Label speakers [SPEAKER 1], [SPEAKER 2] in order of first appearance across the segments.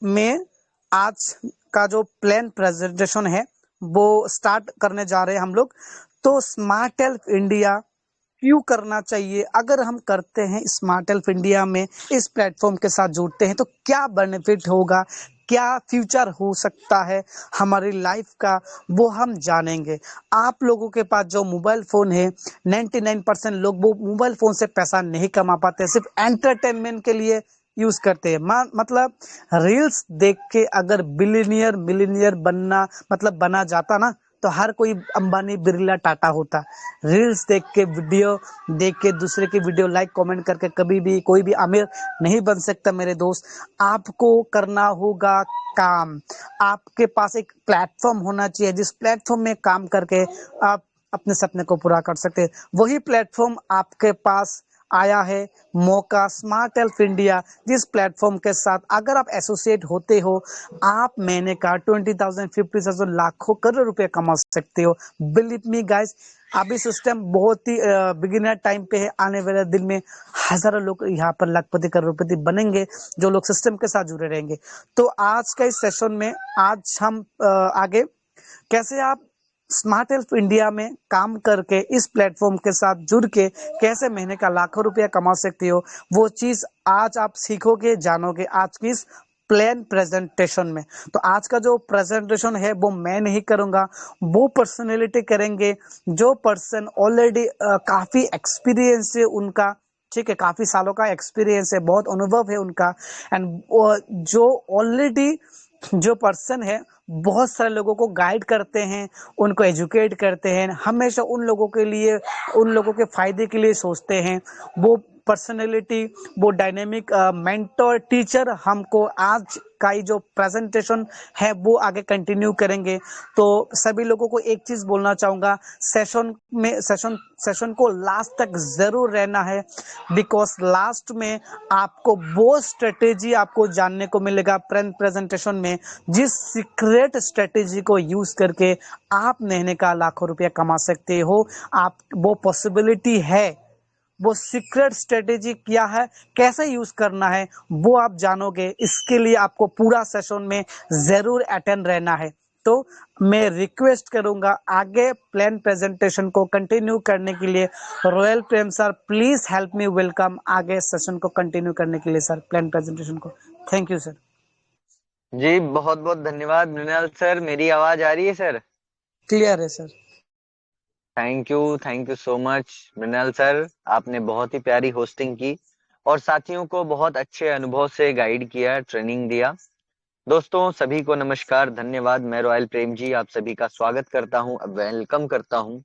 [SPEAKER 1] में आज का जो प्लान प्रेजेंटेशन है वो स्टार्ट करने जा रहे हैं हम लोग। तो स्मार्ट हेल्थ इंडिया क्यों करना चाहिए, अगर हम करते हैं स्मार्ट हेल्थ इंडिया में इस प्लेटफॉर्म के साथ जुड़ते हैं तो क्या बेनिफिट होगा, क्या फ्यूचर हो सकता है हमारी लाइफ का, वो हम जानेंगे। आप लोगों के पास जो मोबाइल फ़ोन है, 99% लोग वो मोबाइल फ़ोन से पैसा नहीं कमा पाते, सिर्फ एंटरटेनमेंट के लिए यूज़ करते हैं। मतलब रील्स देख के अगर बिलियनियर मिलियनियर बनना मतलब बना जाता ना, तो हर कोई अंबानी बिरला टाटा होता। रील्स देख के, वीडियो देख के, दूसरे की वीडियो लाइक कमेंट करके कभी भी कोई भी अमीर नहीं बन सकता मेरे दोस्त। आपको करना होगा काम। आपके पास एक प्लेटफॉर्म होना चाहिए जिस प्लेटफॉर्म में काम करके आप अपने सपने को पूरा कर सकते हैं। वही प्लेटफॉर्म आपके पास आया है, मौका स्मार्ट हेल्थ इंडिया। जिस प्लेटफॉर्म के साथ अगर आप एसोसिएट होते हो, आप महीने का 20,000 50,000 लाखों करोड़ रुपए कमा सकते हो। बिलीव मी गाइस, अभी सिस्टम बहुत ही बिगिनर टाइम पे है। आने वाले दिन में हजारों लोग यहाँ पर लाखपति करोड़पति बनेंगे जो लोग सिस्टम के साथ जुड़े रहेंगे। तो आज का इस सेशन में आज हम आगे कैसे आप स्मार्ट हेल्थ इंडिया में काम करके इस प्लेटफॉर्म के साथ जुड़ के कैसे महीने का लाखों रुपया कमा सकते हो, वो चीज आज आप सीखोगे, जानोगे आज की इस प्लान प्रेजेंटेशन में। तो आज का जो प्रेजेंटेशन है वो मैं नहीं करूंगा, वो पर्सनैलिटी करेंगे, जो पर्सन ऑलरेडी काफी एक्सपीरियंस है उनका, ठीक है, काफी सालों का एक्सपीरियंस है, बहुत अनुभव है उनका। एंड जो ऑलरेडी जो पर्सन है बहुत सारे लोगों को गाइड करते हैं, उनको एजुकेट करते हैं, हमेशा उन लोगों के लिए, उन लोगों के फायदे के लिए सोचते हैं। वो पर्सनैलिटी, वो डायनेमिक मेंटर टीचर हमको आज का ही जो प्रेजेंटेशन है वो आगे कंटिन्यू करेंगे। तो सभी लोगों को एक चीज बोलना चाहूंगा, सेशन को लास्ट तक जरूर रहना है, बिकॉज लास्ट में आपको वो स्ट्रेटेजी आपको जानने को मिलेगा प्रेजेंटेशन में, जिस सीक्रेट स्ट्रेटेजी को यूज करके आप महीने का लाखों रुपया कमा सकते हो। आप वो पॉसिबिलिटी है, वो सीक्रेट स्ट्रेटेजी क्या है, कैसे यूज करना है, वो आप जानोगे। इसके लिए आपको पूरा सेशन में जरूर अटेंड रहना है। तो मैं रिक्वेस्ट करूंगा आगे प्लान प्रेजेंटेशन को कंटिन्यू करने के लिए। Royal Prem sir, please help me welcome आगे सेशन को कंटिन्यू करने के लिए सर, प्लान प्रेजेंटेशन को। Thank you sir.
[SPEAKER 2] जी बहुत बहुत धन्यवाद मृणाल सर। मेरी आवाज आ रही है सर?
[SPEAKER 1] क्लियर है sir.
[SPEAKER 2] Thank you so much Mrinal sir. आपने बहुत ही प्यारी होस्टिंग की और साथियों को बहुत अच्छे अनुभव से गाइड किया, ट्रेनिंग दिया। दोस्तों सभी को नमस्कार, धन्यवाद। मैं रॉयल प्रेम जी आप सभी का स्वागत करता हूं, वेलकम करता हूं।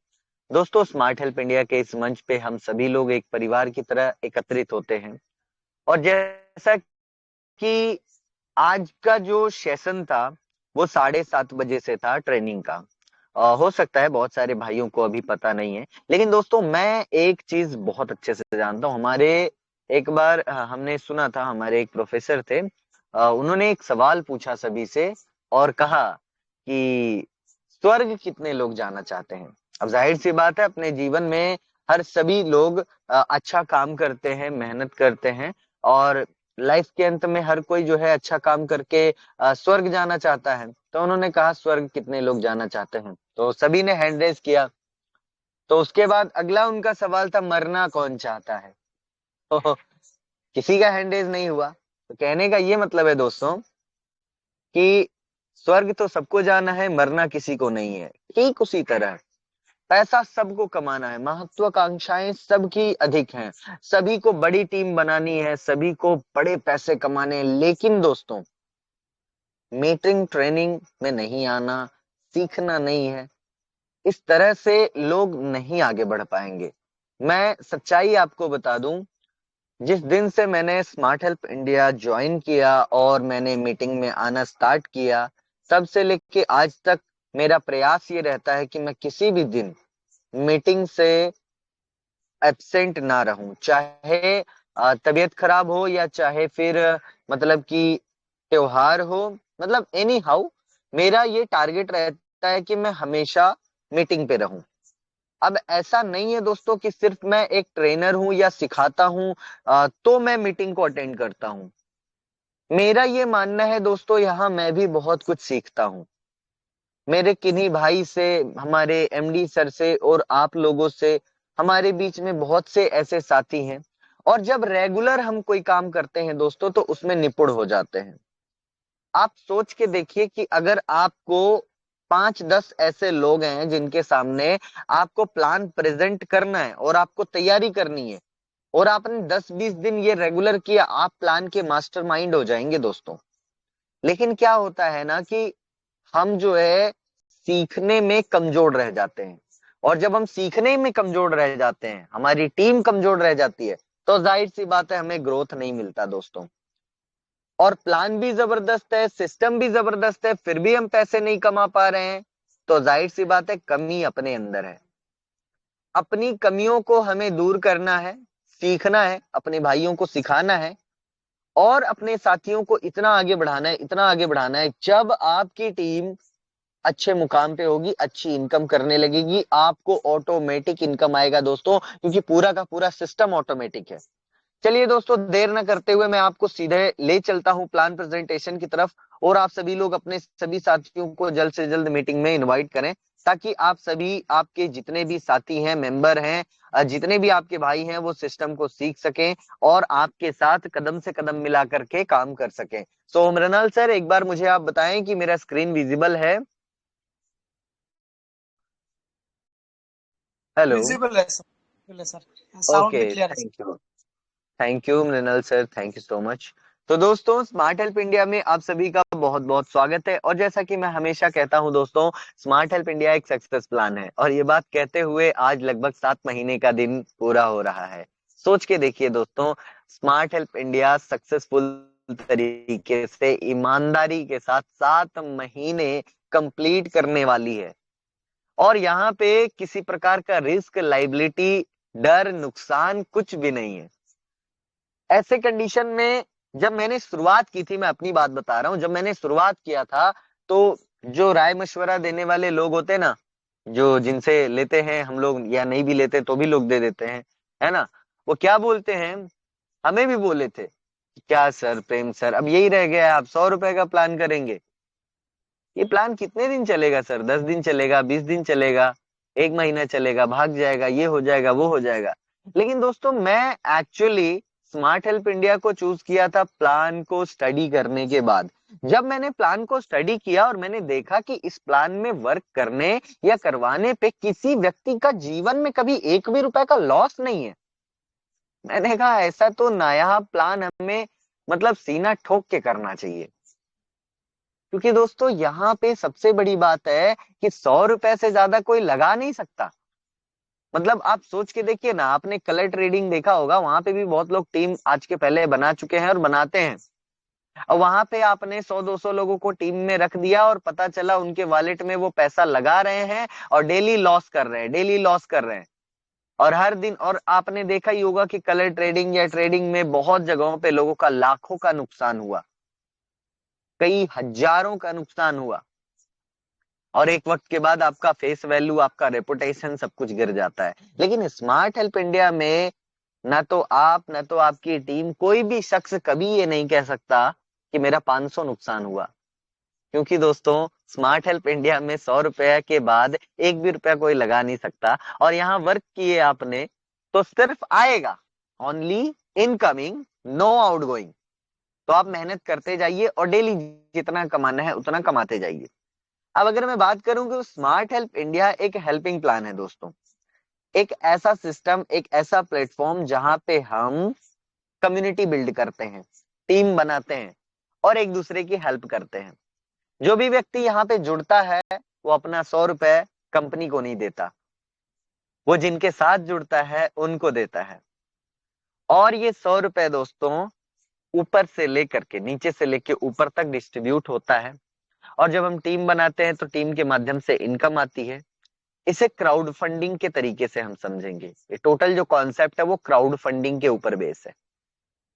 [SPEAKER 2] दोस्तों स्मार्ट हेल्प इंडिया के इस मंच पे हम सभी लोग एक परिवार की तरह एकत्रित होते हैं। और जैसा कि आज का जो सेशन था वो 7:30 बजे से था ट्रेनिंग का। हो सकता है बहुत सारे भाइयों को अभी पता नहीं है, लेकिन दोस्तों मैं एक चीज बहुत अच्छे से जानता हूँ। हमारे एक बार हमने सुना था, हमारे एक प्रोफेसर थे, उन्होंने एक सवाल पूछा सभी से और कहा कि स्वर्ग कितने लोग जाना चाहते हैं। अब जाहिर सी बात है अपने जीवन में हर सभी लोग अच्छा काम करते हैं, मेहनत करते हैं और लाइफ के अंत में हर कोई जो है अच्छा काम करके स्वर्ग जाना चाहता है। तो उन्होंने कहा स्वर्ग कितने लोग जाना चाहते हैं, तो सभी ने हैंड रेज किया। तो उसके बाद अगला उनका सवाल था मरना कौन चाहता है। तो किसी का हैंड रेज नहीं हुआ। तो कहने का ये मतलब है दोस्तों कि स्वर्ग तो सबको जाना है, मरना किसी को नहीं है। ठीक उसी तरह पैसा सबको कमाना है, महत्वाकांक्षाएं सबकी अधिक हैं, सभी को बड़ी टीम बनानी है, सभी को बड़े पैसे कमाने हैं, लेकिन दोस्तों मीटिंग ट्रेनिंग में नहीं आना, सीखना नहीं है, इस तरह से लोग नहीं आगे बढ़ पाएंगे। मैं सच्चाई आपको बता दूं, जिस दिन से मैंने स्मार्ट हेल्प इंडिया ज्वाइन किया और मैंने मीटिंग में आना स्टार्ट किया, तब से लेके आज तक मेरा प्रयास ये रहता है कि मैं किसी भी दिन मीटिंग से एब्सेंट ना रहूं, चाहे तबीयत खराब हो या चाहे फिर मतलब कि त्योहार हो, मतलब एनी हाउ मेरा ये टारगेट रहता है कि मैं हमेशा मीटिंग पे रहूं। अब ऐसा नहीं है दोस्तों कि सिर्फ मैं एक ट्रेनर हूं या सिखाता हूं तो मैं मीटिंग को अटेंड करता हूं। मेरा ये मानना है दोस्तों, यहाँ मैं भी बहुत कुछ सीखता हूँ मेरे किन्हीं भाई से, हमारे एमडी सर से और आप लोगों से। हमारे बीच में बहुत से ऐसे साथी हैं, और जब रेगुलर हम कोई काम करते हैं दोस्तों तो उसमें निपुण हो जाते हैं। आप सोच के देखिए कि अगर आपको 5-10 ऐसे लोग हैं जिनके सामने आपको प्लान प्रेजेंट करना है और आपको तैयारी करनी है, और आपने 10-20 दिन ये रेगुलर किया, आप प्लान के मास्टरमाइंड हो जाएंगे दोस्तों। लेकिन क्या होता है ना कि हम जो है सीखने में कमजोर रह जाते हैं, और जब हम सीखने में कमजोर रह जाते हैं, हमारी टीम कमजोर रह जाती है, तो जाहिर सी बात है हमें ग्रोथ नहीं मिलता दोस्तों। और प्लान भी जबरदस्त है, सिस्टम भी जबरदस्त है, फिर भी हम पैसे नहीं कमा पा रहे हैं, तो जाहिर सी बात है कमी अपने अंदर है। अपनी कमियों को हमें दूर करना है, सीखना है, अपने भाइयों को सिखाना है, और अपने साथियों को इतना आगे बढ़ाना है, इतना आगे बढ़ाना है, जब आपकी टीम अच्छे मुकाम पे होगी, अच्छी इनकम करने लगेगी, आपको ऑटोमेटिक इनकम आएगा दोस्तों, क्योंकि पूरा का पूरा सिस्टम ऑटोमेटिक है। चलिए दोस्तों, देर न करते हुए मैं आपको सीधे ले चलता हूं प्लान प्रेजेंटेशन की तरफ, और आप सभी लोग अपने सभी साथियों को जल्द से जल्द मीटिंग में इनवाइट करें, ताकि आप सभी, आपके जितने भी साथी हैं, मेंबर हैं, जितने भी आपके भाई हैं, वो सिस्टम को सीख सकें और आपके साथ कदम से कदम मिला करके काम कर सकें। सो मृणाल सर, एक बार मुझे आप बताएं कि मेरा स्क्रीन विजिबल है? हेलो।
[SPEAKER 1] विजिबल है सर, विजिबल है सर, साउंड
[SPEAKER 2] ओके,
[SPEAKER 1] भी क्लियर है sir.
[SPEAKER 2] Thank you Mrinal sir, thank you so much. तो दोस्तों, स्मार्ट हेल्प इंडिया में आप सभी का बहुत बहुत स्वागत है। और जैसा कि मैं हमेशा कहता हूं दोस्तों, स्मार्ट हेल्प इंडिया एक सक्सेस प्लान है, और ये बात कहते हुए आज लगभग 7 महीने का दिन पूरा हो रहा है। सोच के देखिए दोस्तों, स्मार्ट हेल्प इंडिया सक्सेसफुल तरीके से, ईमानदारी के साथ 7 महीने कंप्लीट करने वाली है। और यहाँ पे किसी प्रकार का रिस्क, लाइबिलिटी, डर, नुकसान कुछ भी नहीं है। ऐसे कंडीशन में जब मैंने शुरुआत की थी, मैं अपनी बात बता रहा हूं, जब मैंने शुरुआत किया था, तो जो राय मशवरा देने वाले लोग होते हैं ना, जो जिनसे लेते हैं हम लोग, या नहीं भी लेते तो भी लोग दे देते हैं, है ना, वो क्या बोलते हैं, हमें भी बोले थे, क्या सर, प्रेम सर, अब यही रह गया है, आप 100 रुपए का प्लान करेंगे? ये प्लान कितने दिन चलेगा सर? 10 दिन चलेगा, 20 दिन चलेगा, 1 महीना चलेगा, भाग जाएगा, ये हो जाएगा, वो हो जाएगा। लेकिन दोस्तों, मैं एक्चुअली स्मार्ट हेल्प इंडिया को चूज किया था प्लान को स्टडी करने के बाद। जब मैंने प्लान को स्टडी किया और मैंने देखा कि इस प्लान में वर्क करने या करवाने पे किसी व्यक्ति का जीवन में कभी 1 भी रुपए का लॉस नहीं है, मैंने कहा ऐसा तो नायाब प्लान हमें, मतलब सीना ठोक के करना चाहिए। क्योंकि दोस्तों, यहाँ पे सबसे बड़ी बात है कि 100 रुपए से ज्यादा कोई लगा नहीं सकता। मतलब आप सोच के देखिए ना, आपने कलर ट्रेडिंग देखा होगा, वहां पे भी बहुत लोग टीम आज के पहले बना चुके हैं और बनाते हैं। और वहां पे आपने 100-200 लोगों को टीम में रख दिया, और पता चला उनके वॉलेट में वो पैसा लगा रहे हैं और डेली लॉस कर रहे हैं, डेली लॉस कर रहे हैं। और हर दिन, और आपने देखा ही होगा कि कलर ट्रेडिंग या ट्रेडिंग में बहुत जगहों पे लोगों का लाखों का नुकसान हुआ, कई हजारों का नुकसान हुआ, और एक वक्त के बाद आपका फेस वैल्यू, आपका रेपुटेशन, सब कुछ गिर जाता है। लेकिन स्मार्ट हेल्प इंडिया में ना तो आप, ना तो आपकी टीम, कोई भी शख्स कभी ये नहीं कह सकता कि मेरा 500 नुकसान हुआ। क्योंकि दोस्तों, स्मार्ट हेल्प इंडिया में 100 रुपए के बाद 1 भी रुपया कोई लगा नहीं सकता। और यहाँ वर्क किए आपने तो सिर्फ आएगा, ओनली इनकमिंग, नो आउटगोइंग। तो आप मेहनत करते जाइए और डेली जितना कमाना है उतना कमाते जाइए। अब अगर मैं बात करूं कि स्मार्ट हेल्प इंडिया एक हेल्पिंग प्लान है दोस्तों, एक ऐसा सिस्टम, एक ऐसा प्लेटफॉर्म जहां पे हम कम्युनिटी बिल्ड करते हैं, टीम बनाते हैं, और एक दूसरे की हेल्प करते हैं। जो भी व्यक्ति यहाँ पे जुड़ता है, वो अपना 100 रुपए कंपनी को नहीं देता, वो जिनके साथ जुड़ता है उनको देता है। और ये 100 रुपए दोस्तों ऊपर से लेकर के, नीचे से लेके ऊपर तक डिस्ट्रीब्यूट होता है। और जब हम टीम बनाते हैं तो टीम के माध्यम से इनकम आती है। इसे क्राउड फंडिंग के तरीके से हम समझेंगे। ये टोटल जो कॉन्सेप्ट है वो क्राउड फंडिंग के ऊपर बेस है।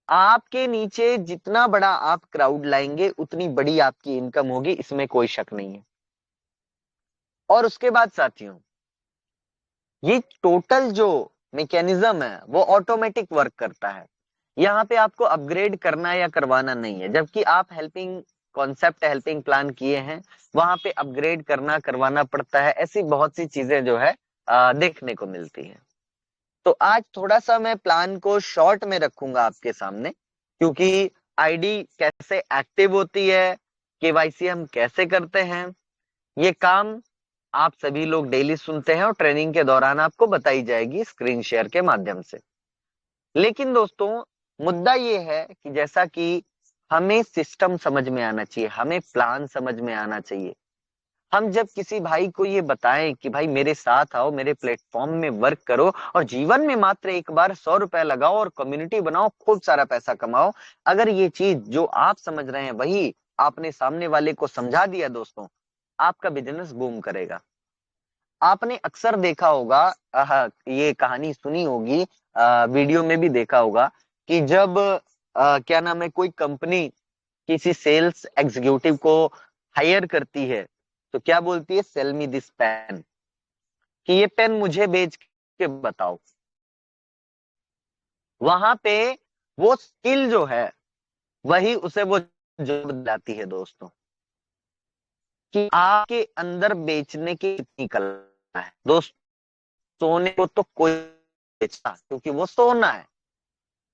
[SPEAKER 2] आपके नीचे जितना बड़ा आप क्राउड लाएंगे, उतनी बड़ी आपकी इनकम होगी, इसमें कोई शक नहीं है। और उसके बाद साथियों, ये टोटल जो मैकेनिज्म है वो ऑटोमेटिक वर्क करता है। यहाँ पे आपको अपग्रेड करना या करवाना नहीं है, जबकि आप हेल्पिंग कॉन्सेप्ट, हेल्पिंग प्लान किए हैं, वहां पे अपग्रेड करना करवाना पड़ता है। ऐसी बहुत सी चीजें जो है देखने को मिलती है। तो आज थोड़ा सा मैं प्लान को शॉर्ट में रखूंगा आपके सामने, क्योंकि आईडी कैसे एक्टिव होती है, केवाईसी हम कैसे करते हैं, ये काम आप सभी लोग डेली सुनते हैं और ट्रेनिंग के दौरान आपको बताई जाएगी स्क्रीन शेयर के माध्यम से। लेकिन दोस्तों, मुद्दा ये है कि जैसा कि हमें सिस्टम समझ में आना चाहिए, हमें प्लान समझ में आना चाहिए। हम जब किसी भाई को ये बताएं कि भाई मेरे साथ आओ, मेरे प्लेटफॉर्म में वर्क करो और जीवन में मात्र एक बार 100 रुपए लगाओ और कम्युनिटी बनाओ, खूब सारा पैसा कमाओ, अगर ये चीज जो आप समझ रहे हैं वही आपने सामने वाले को समझा दिया दोस्तों, आपका बिजनेस बूम करेगा। आपने अक्सर देखा होगा, ये कहानी सुनी होगी, वीडियो में भी देखा होगा कि जब क्या नाम है, कोई कंपनी किसी सेल्स एग्जीक्यूटिव को हायर करती है तो क्या बोलती है, सेल मी दिस पेन, कि ये पेन मुझे बेच के बताओ। वहां पे वो स्किल जो है वही उसे वो जॉब दिलाती है दोस्तों, कि आपके अंदर बेचने की कितनी कला है दोस्त। सोने को तो कोई बेचता क्योंकि वो सोना है,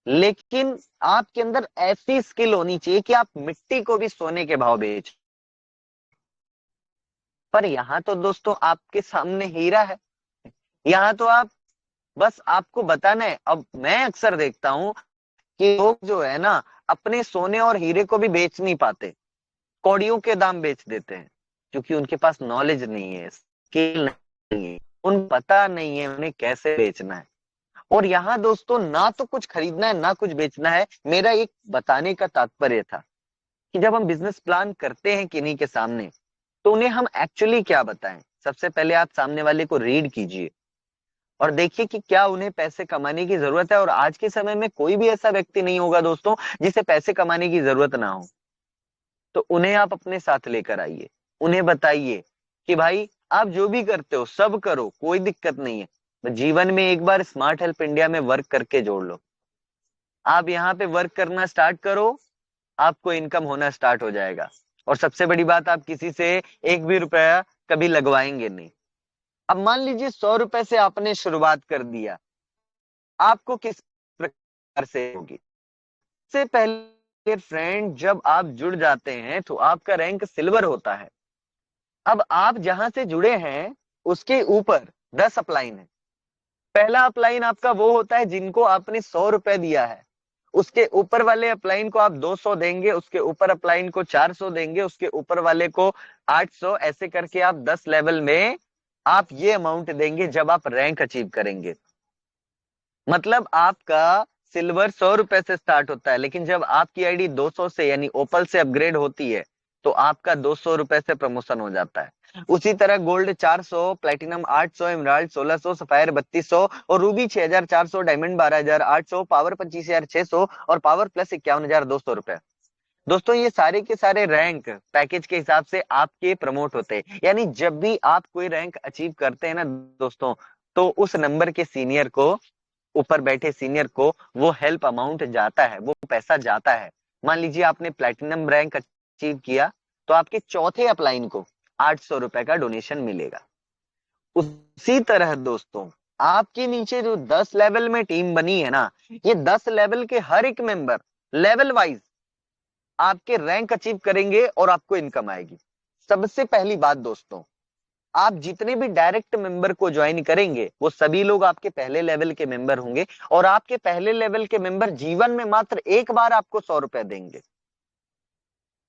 [SPEAKER 2] लेकिन आपके अंदर ऐसी स्किल होनी चाहिए कि आप मिट्टी को भी सोने के भाव बेच। पर यहाँ तो दोस्तों आपके सामने हीरा है, यहाँ तो आप, बस आपको बताना है। अब मैं अक्सर देखता हूँ कि लोग जो है ना, अपने सोने और हीरे को भी बेच नहीं पाते, कौड़ियों के दाम बेच देते हैं, क्योंकि उनके पास नॉलेज नहीं है, स्किल नहीं है, उन पता नहीं है उन्हें कैसे बेचना है। और यहाँ दोस्तों ना तो कुछ खरीदना है ना कुछ बेचना है। मेरा एक बताने का तात्पर्य था कि जब हम बिजनेस प्लान करते हैं किन्हीं के सामने, तो उन्हें हम एक्चुअली क्या बताएं। सबसे पहले आप सामने वाले को रीड कीजिए और देखिए कि क्या उन्हें पैसे कमाने की जरूरत है। और आज के समय में कोई भी ऐसा व्यक्ति नहीं होगा दोस्तों जिसे पैसे कमाने की जरूरत ना हो। तो उन्हें आप अपने साथ लेकर आइए, उन्हें बताइए कि भाई आप जो भी करते हो सब करो, कोई दिक्कत नहीं है, जीवन में एक बार स्मार्ट हेल्प इंडिया में वर्क करके जोड़ लो। आप यहाँ पे वर्क करना स्टार्ट करो, आपको इनकम होना स्टार्ट हो जाएगा। और सबसे बड़ी बात, आप किसी से एक भी रुपया कभी लगवाएंगे नहीं। अब मान लीजिए 100 रुपए से आपने शुरुआत कर दिया, आपको किस प्रकार से होगी। इससे पहले फ्रेंड, जब आप जुड़ जाते हैं तो आपका रैंक सिल्वर होता है। अब आप जहां से जुड़े हैं उसके ऊपर 10 अपलाइन है। पहला अपलाइन आपका वो होता है जिनको आपने 100 रुपए दिया है, उसके ऊपर वाले अपलाइन को आप 200 देंगे, उसके ऊपर अपलाइन को 400 देंगे, उसके ऊपर वाले को 800, ऐसे करके आप 10 लेवल में आप ये अमाउंट देंगे जब आप रैंक अचीव करेंगे। मतलब आपका सिल्वर 100 रुपए से स्टार्ट होता है, लेकिन जब आपकी आईडी 200 से यानी ओपल से अपग्रेड होती है तो आपका 200 रुपए से प्रमोशन हो जाता है। उसी तरह गोल्ड 400, प्लेटिनम 800, इमराल्ड 1600, सफायर 3200 और रूबी 6400, डायमंड 12800, पावर 25600 और पावर प्लस 51200 रुपए। दोस्तों ये सारे के सारे रैंक पैकेज के हिसाब से आपके प्रमोट होते हैं। यानी जब भी आप कोई रैंक अचीव करते हैं ना दोस्तों, तो उस नंबर के सीनियर को, ऊपर बैठे सीनियर को वो हेल्प अमाउंट जाता है, वो पैसा जाता है। मान लीजिए आपने प्लैटिनम रैंक अचीव किया तो आपके चौथे अपलाइन को 800 रुपए का डोनेशन मिलेगा। उसी तरह दोस्तों, आपके नीचे जो 10 लेवल में टीम बनी है ना, ये 10 लेवल के हर एक मेंबर लेवल वाइज आपके रैंक अचीव करेंगे और आपको इनकम आएगी। सबसे पहली बात दोस्तों, आप जितने भी डायरेक्ट मेंबर को ज्वाइन करेंगे वो सभी लोग आपके पहले लेवल के मेंबर होंगे, और आपके पहले लेवल के मेंबर जीवन में मात्र एक बार आपको 100 रुपए देंगे।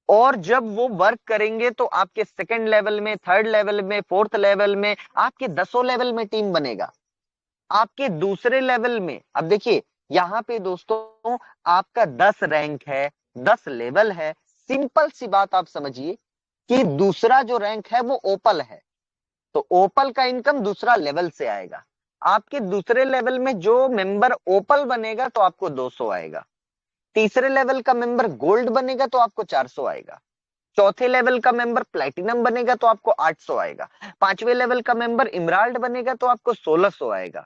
[SPEAKER 2] और जब वो वर्क करेंगे तो आपके सेकंड लेवल में, थर्ड लेवल में, फोर्थ लेवल में, आपके 10 लेवल में टीम बनेगा। आपके दूसरे लेवल में, अब देखिए यहाँ पे दोस्तों आपका 10 रैंक है, 10 लेवल है। सिंपल सी बात आप समझिए कि दूसरा जो रैंक है वो ओपल है, तो ओपल का इनकम दूसरा लेवल से आएगा। आपके दूसरे लेवल में जो मेंबर ओपल बनेगा तो आपको 200 आएगा। तीसरे लेवल का मेंबर गोल्ड बनेगा तो आपको 400 आएगा। चौथे लेवल का मेंबर प्लैटिनम बनेगा तो आपको 800 आएगा। पांचवें लेवल का मेंबर इमराल्ड बनेगा तो आपको 1600 आएगा।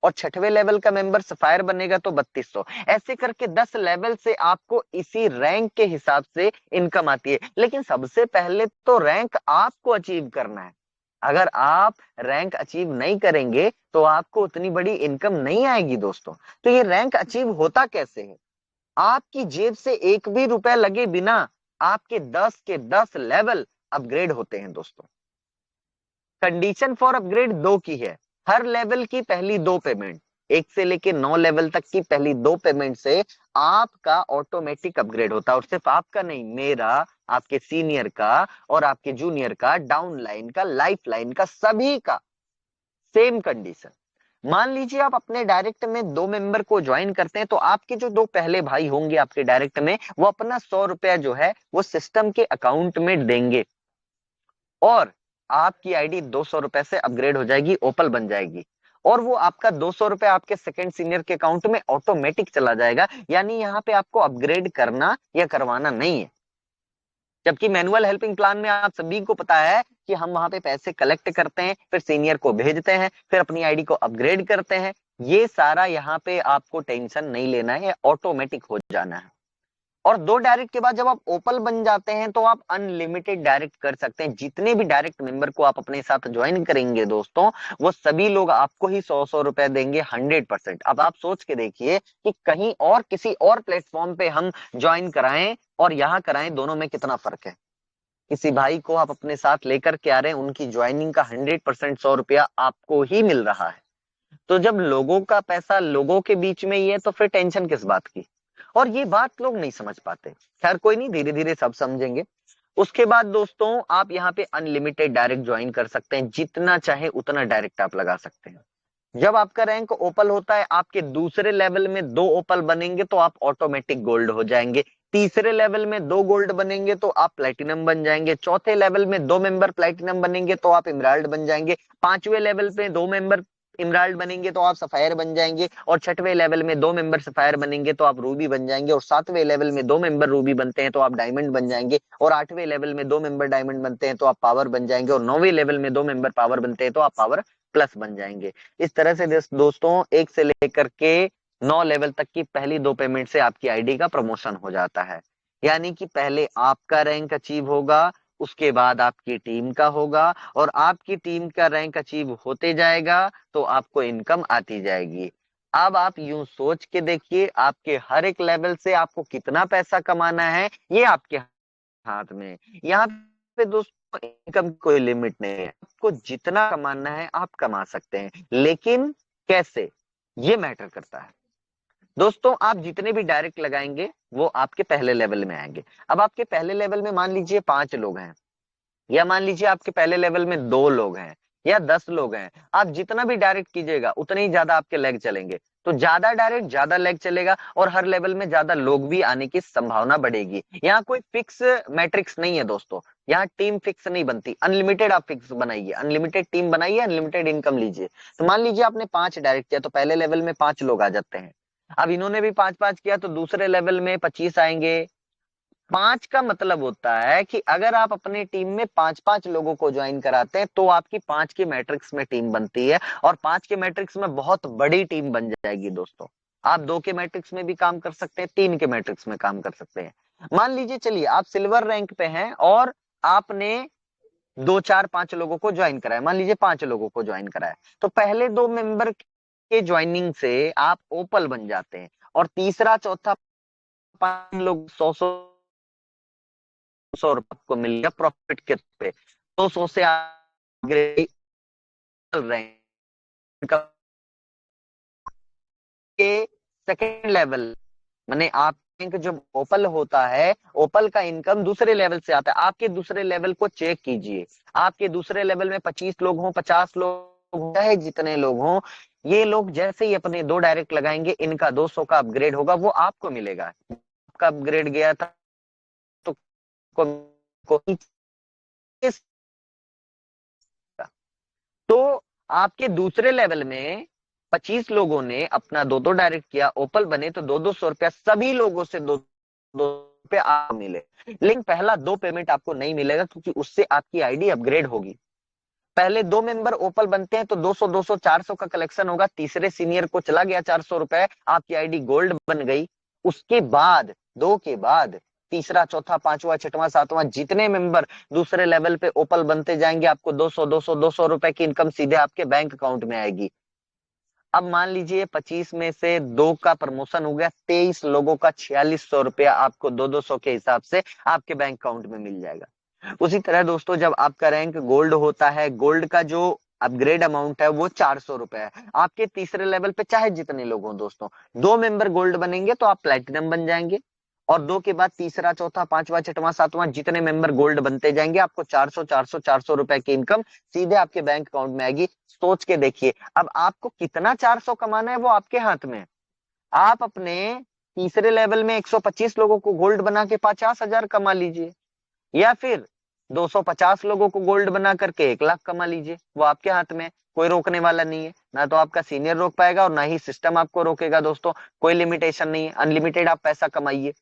[SPEAKER 2] और छठवें लेवल का मेंबर सफायर बनेगा तो 3200। ऐसे करके 10 लेवल से आपको इसी रैंक के हिसाब से इनकम आती है। लेकिन सबसे पहले तो रैंक आपको अचीव करना है। अगर आप रैंक अचीव नहीं करेंगे तो आपको उतनी बड़ी इनकम नहीं आएगी दोस्तों। तो ये रैंक अचीव होता कैसे है? आपकी जेब से एक भी रुपए लगे बिना आपके 10 के 10 लेवल अपग्रेड होते हैं दोस्तों। कंडीशन फॉर अपग्रेड दो की है। हर लेवल की पहली दो पेमेंट, 1 से लेके 9 लेवल तक की पहली दो पेमेंट से आपका ऑटोमेटिक अपग्रेड होता है। और सिर्फ आपका नहीं, मेरा, आपके सीनियर का और आपके जूनियर का, डाउन लाइन का, लाइफ लाइन का, सभी का सेम कंडीशन। मान लीजिए आप अपने डायरेक्ट में 2 मेंबर को ज्वाइन करते हैं तो आपके जो 2 पहले भाई होंगे आपके डायरेक्ट में, वो अपना 100 रुपया जो है वो सिस्टम के अकाउंट में देंगे और आपकी आईडी 200 रुपए से अपग्रेड हो जाएगी, ओपल बन जाएगी। और वो आपका 200 रुपए आपके सेकंड सीनियर के अकाउंट में ऑटोमेटिक चला जाएगा। यानी यहाँ पे आपको अपग्रेड करना या करवाना नहीं है। जबकि मैनुअल हेल्पिंग प्लान में आप सभी को पता है कि हम वहां पे पैसे कलेक्ट करते हैं, फिर सीनियर को भेजते हैं, फिर अपनी आईडी को अपग्रेड करते हैं। ये सारा यहाँ पे आपको टेंशन नहीं लेना है, ऑटोमेटिक हो जाना है। और 2 डायरेक्ट के बाद जब आप ओपल बन जाते हैं तो आप अनलिमिटेड डायरेक्ट कर सकते हैं। जितने भी डायरेक्ट मेंबर को आप अपने साथ ज्वाइन करेंगे दोस्तों, वो सभी लोग आपको ही 100-100 रुपए देंगे 100%। अब आप सोच के देखिए कि कहीं और किसी और प्लेटफॉर्म पे हम ज्वाइन कराएं और यहाँ कराएं, दोनों में कितना फर्क है। किसी भाई को आप अपने साथ लेकर के आ रहे हैं, उनकी ज्वाइनिंग का 100% 100 रुपया आपको ही मिल रहा है। तो जब लोगों का पैसा लोगों के बीच में ही है तो फिर टेंशन किस बात की। और ये बात लोग नहीं समझ पाते। खैर कोई नहीं, धीरे धीरे सब समझेंगे। उसके बाद दोस्तों आप यहाँ पे अनलिमिटेड डायरेक्ट ज्वाइन कर सकते हैं, जितना चाहे उतना डायरेक्ट आप लगा सकते हैं। जब आपका रैंक ओपल होता है, आपके दूसरे लेवल में 2 ओपल बनेंगे तो आप ऑटोमेटिक गोल्ड हो जाएंगे। तीसरे लेवल में 2 गोल्ड बनेंगे तो आप प्लेटिनम बन जाएंगे। चौथे लेवल में 2 मेंबर प्लेटिनम बनेंगे तो आप इमराल्ड बन जाएंगे। पांचवें लेवल पे 2 मेंबर इमराल्ड बनेंगे तो आप सफायर बन जाएंगे। और छठवें लेवल में 2 मेंबर सफायर बनेंगे तो आप रूबी बन जाएंगे। और सातवें लेवल में 2 मेंबर रूबी बनते हैं तो आप डायमंड बन जाएंगे। और आठवें लेवल में 2 मेंबर डायमंड बनते हैं तो आप पावर बन जाएंगे। और 9वें लेवल में 2 मेंबर पावर बनते हैं तो आप पावर प्लस बन जाएंगे। इस तरह से दोस्तों 1 से लेकर के 9 लेवल तक की पहली 2 पेमेंट से आपकी आईडी का प्रमोशन हो जाता है। यानी कि पहले आपका रैंक अचीव होगा, उसके बाद आपकी टीम का होगा, और आपकी टीम का रैंक अचीव होते जाएगा तो आपको इनकम आती जाएगी। अब आप यूं सोच के देखिए, आपके हर एक लेवल से आपको कितना पैसा कमाना है ये आपके हाथ में है। यहाँ पे दोस्तों इनकम की कोई लिमिट नहीं है। आपको जितना कमाना है आप कमा सकते हैं, लेकिन कैसे, ये मैटर करता है। दोस्तों आप जितने भी डायरेक्ट लगाएंगे वो आपके पहले लेवल में आएंगे। अब आपके पहले लेवल में मान लीजिए 5 लोग हैं, या मान लीजिए आपके पहले लेवल में 2 लोग हैं या 10 लोग हैं, आप जितना भी डायरेक्ट कीजिएगा उतने ही ज्यादा आपके लेग चलेंगे। तो ज्यादा डायरेक्ट ज्यादा लेग चलेगा और हर लेवल में ज्यादा लोग भी आने की संभावना बढ़ेगी। यहाँ कोई फिक्स मैट्रिक्स नहीं है दोस्तों, यहाँ टीम फिक्स नहीं बनती। अनलिमिटेड आप फिक्स बनाइए, अनलिमिटेड टीम बनाइए, अनलिमिटेड इनकम लीजिए। तो मान लीजिए आपने 5 डायरेक्ट किया तो पहले लेवल में 5 लोग आ जाते हैं। अब इन्होंने भी 5-5 किया तो दूसरे लेवल में 25 आएंगे। 5 का मतलब होता है कि अगर आप अपनी टीम में 5-5 लोगों को ज्वाइन कराते हैं तो आपकी 5 की मैट्रिक्स में टीम बनती है, और 5 के मैट्रिक्स में बहुत बड़ी टीम बन जाएगी दोस्तों। आप 2 के मैट्रिक्स में भी काम कर सकते हैं, 3 के मैट्रिक्स में काम कर सकते हैं। मान लीजिए चलिए आप सिल्वर रैंक पे हैं और आपने 2-4-5 लोगों को ज्वाइन कराया, मान लीजिए 5 लोगों को ज्वाइन कराया, तो पहले 2 मेंबर के ज्वाइनिंग से आप ओपल बन जाते हैं। और तीसरा चौथा 5 लोग 100 रुपए को मिल गया प्रॉफिट के पे। 200 से आगे चल रहे हैं के सेकेंड लेवल, माने आप जब ओपल होता है, ओपल का इनकम दूसरे लेवल से आता है। आपके दूसरे लेवल को चेक कीजिए, आपके दूसरे लेवल में 25 लोग हों, 50 लोग हों, चाहे जितने लोग हों, ये लोग जैसे ही अपने 2 डायरेक्ट लगाएंगे इनका 200 का अपग्रेड होगा, वो आपको मिलेगा। आपका अपग्रेड गया था तो को तो आपके दूसरे लेवल में 25 लोगों ने अपना 2-2 डायरेक्ट किया, ओपल बने तो 200 रुपया सभी लोगों से 200 रुपया आपको मिले। लेकिन पहला 2 पेमेंट आपको नहीं मिलेगा क्योंकि उससे आपकी आईडी अपग्रेड होगी। पहले 2 मेंबर ओपल बनते हैं तो 200 200 400 का कलेक्शन होगा, तीसरे सीनियर को चला गया 400 रुपए, आपकी आईडी गोल्ड बन गई। उसके बाद 2 के बाद तीसरा चौथा पांचवा छठवां सातवां जितने मेंबर दूसरे लेवल पे ओपल बनते जाएंगे, आपको 200 200 200 रुपए की इनकम सीधे आपके बैंक अकाउंट में आएगी। अब मान लीजिए 25 में से 2 का प्रमोशन हो गया, 23 लोगों का 4600 रुपया आपको 200 के हिसाब से आपके बैंक अकाउंट में मिल जाएगा। उसी तरह दोस्तों जब आपका रैंक गोल्ड होता है, गोल्ड का जो अपग्रेड अमाउंट है वो 400 रुपए है। आपके तीसरे लेवल पे चाहे जितने लोग हों दोस्तों, 2 मेंबर गोल्ड बनेंगे तो आप प्लेटिनम बन जाएंगे, और 2 के बाद तीसरा चौथा पांचवा छठवां सातवां जितने मेंबर गोल्ड बनते जाएंगे, आपको 400 400 400 रुपए की इनकम सीधे आपके बैंक अकाउंट में आएगी। सोच के देखिए, अब आपको कितना 400 कमाना है वो आपके हाथ में है। आप अपने तीसरे लेवल में 125 लोगों को गोल्ड बना के 50,000 कमा लीजिए, या फिर 250 लोगों को गोल्ड बना करके 1 लाख कमा लीजिए, वो आपके हाथ में है। कोई रोकने वाला नहीं है, ना तो आपका सीनियर रोक पाएगा और ना ही सिस्टम आपको रोकेगा दोस्तों। कोई लिमिटेशन नहीं है, अनलिमिटेड आप पैसा कमाइए।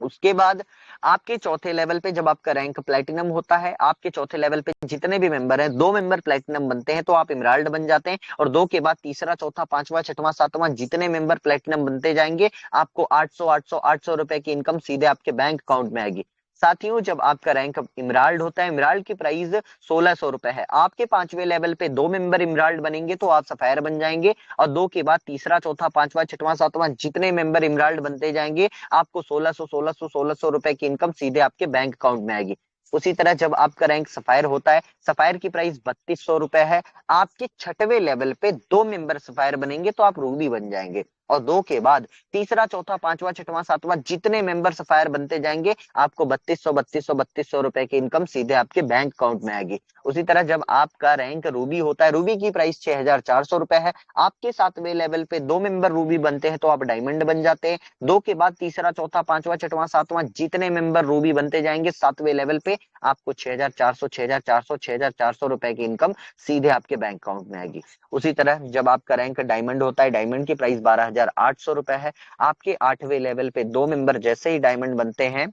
[SPEAKER 2] उसके बाद आपके चौथे लेवल पे जब आपका रैंक प्लेटिनम होता है, आपके चौथे लेवल पे जितने भी मेंबर हैं, 2 मेंबर प्लेटिनम बनते हैं तो आप इमराल्ड बन जाते हैं, और 2 के बाद तीसरा चौथा पांचवा छठवां सातवां जितने मेंबर प्लेटिनम बनते जाएंगे, आपको 800 800 800 रुपए की इनकम सीधे आपके बैंक अकाउंट में आएगी। साथियों जब आपका रैंक इमराल्ड होता है, इमराल्ड की प्राइस 1600 रुपए है। आपके पांचवे लेवल पे 2 मेंबर इमराल्ड बनेंगे तो आप सफायर बन जाएंगे, और 2 के बाद तीसरा चौथा पांचवा छठवां सातवां जितने मेंबर इमराल्ड बनते जाएंगे, आपको 1600 रुपए की इनकम सीधे आपके बैंक अकाउंट में आएगी। उसी तरह जब आपका रैंक सफायर होता है, सफायर की प्राइस 3200 रुपए है। आपके छठवें लेवल पे 2 मेंबर सफायर बनेंगे तो आप रूबी बन जाएंगे, और 2 के बाद तीसरा चौथा पांचवा छठवां सातवां जितने मेंबर सफायर बनते जाएंगे, आपको 3200 रुपए की इनकम सीधे आपके बैंक अकाउंट में आएगी। उसी तरह जब आपका रैंक रूबी होता है, रूबी की प्राइस 6400 रुपए है। आपके सातवें लेवल पे 2 मेंबर रूबी बनते हैं तो आप डायमंड बन जाते हैं। 2 के बाद तीसरा चौथा पांचवा छठवां सातवां जितने मेंबर रूबी बनते जाएंगे, सातवें लेवल पे आपको 6400 रुपए की इनकम सीधे आपके बैंक अकाउंट में आएगी। उसी तरह जब आपका रैंक डायमंड होता है, डायमंड की प्राइस 12,800 रुपए है। आपके 8वें लेवल पे 2 मेंबर जैसे ही डायमंड बनते हैं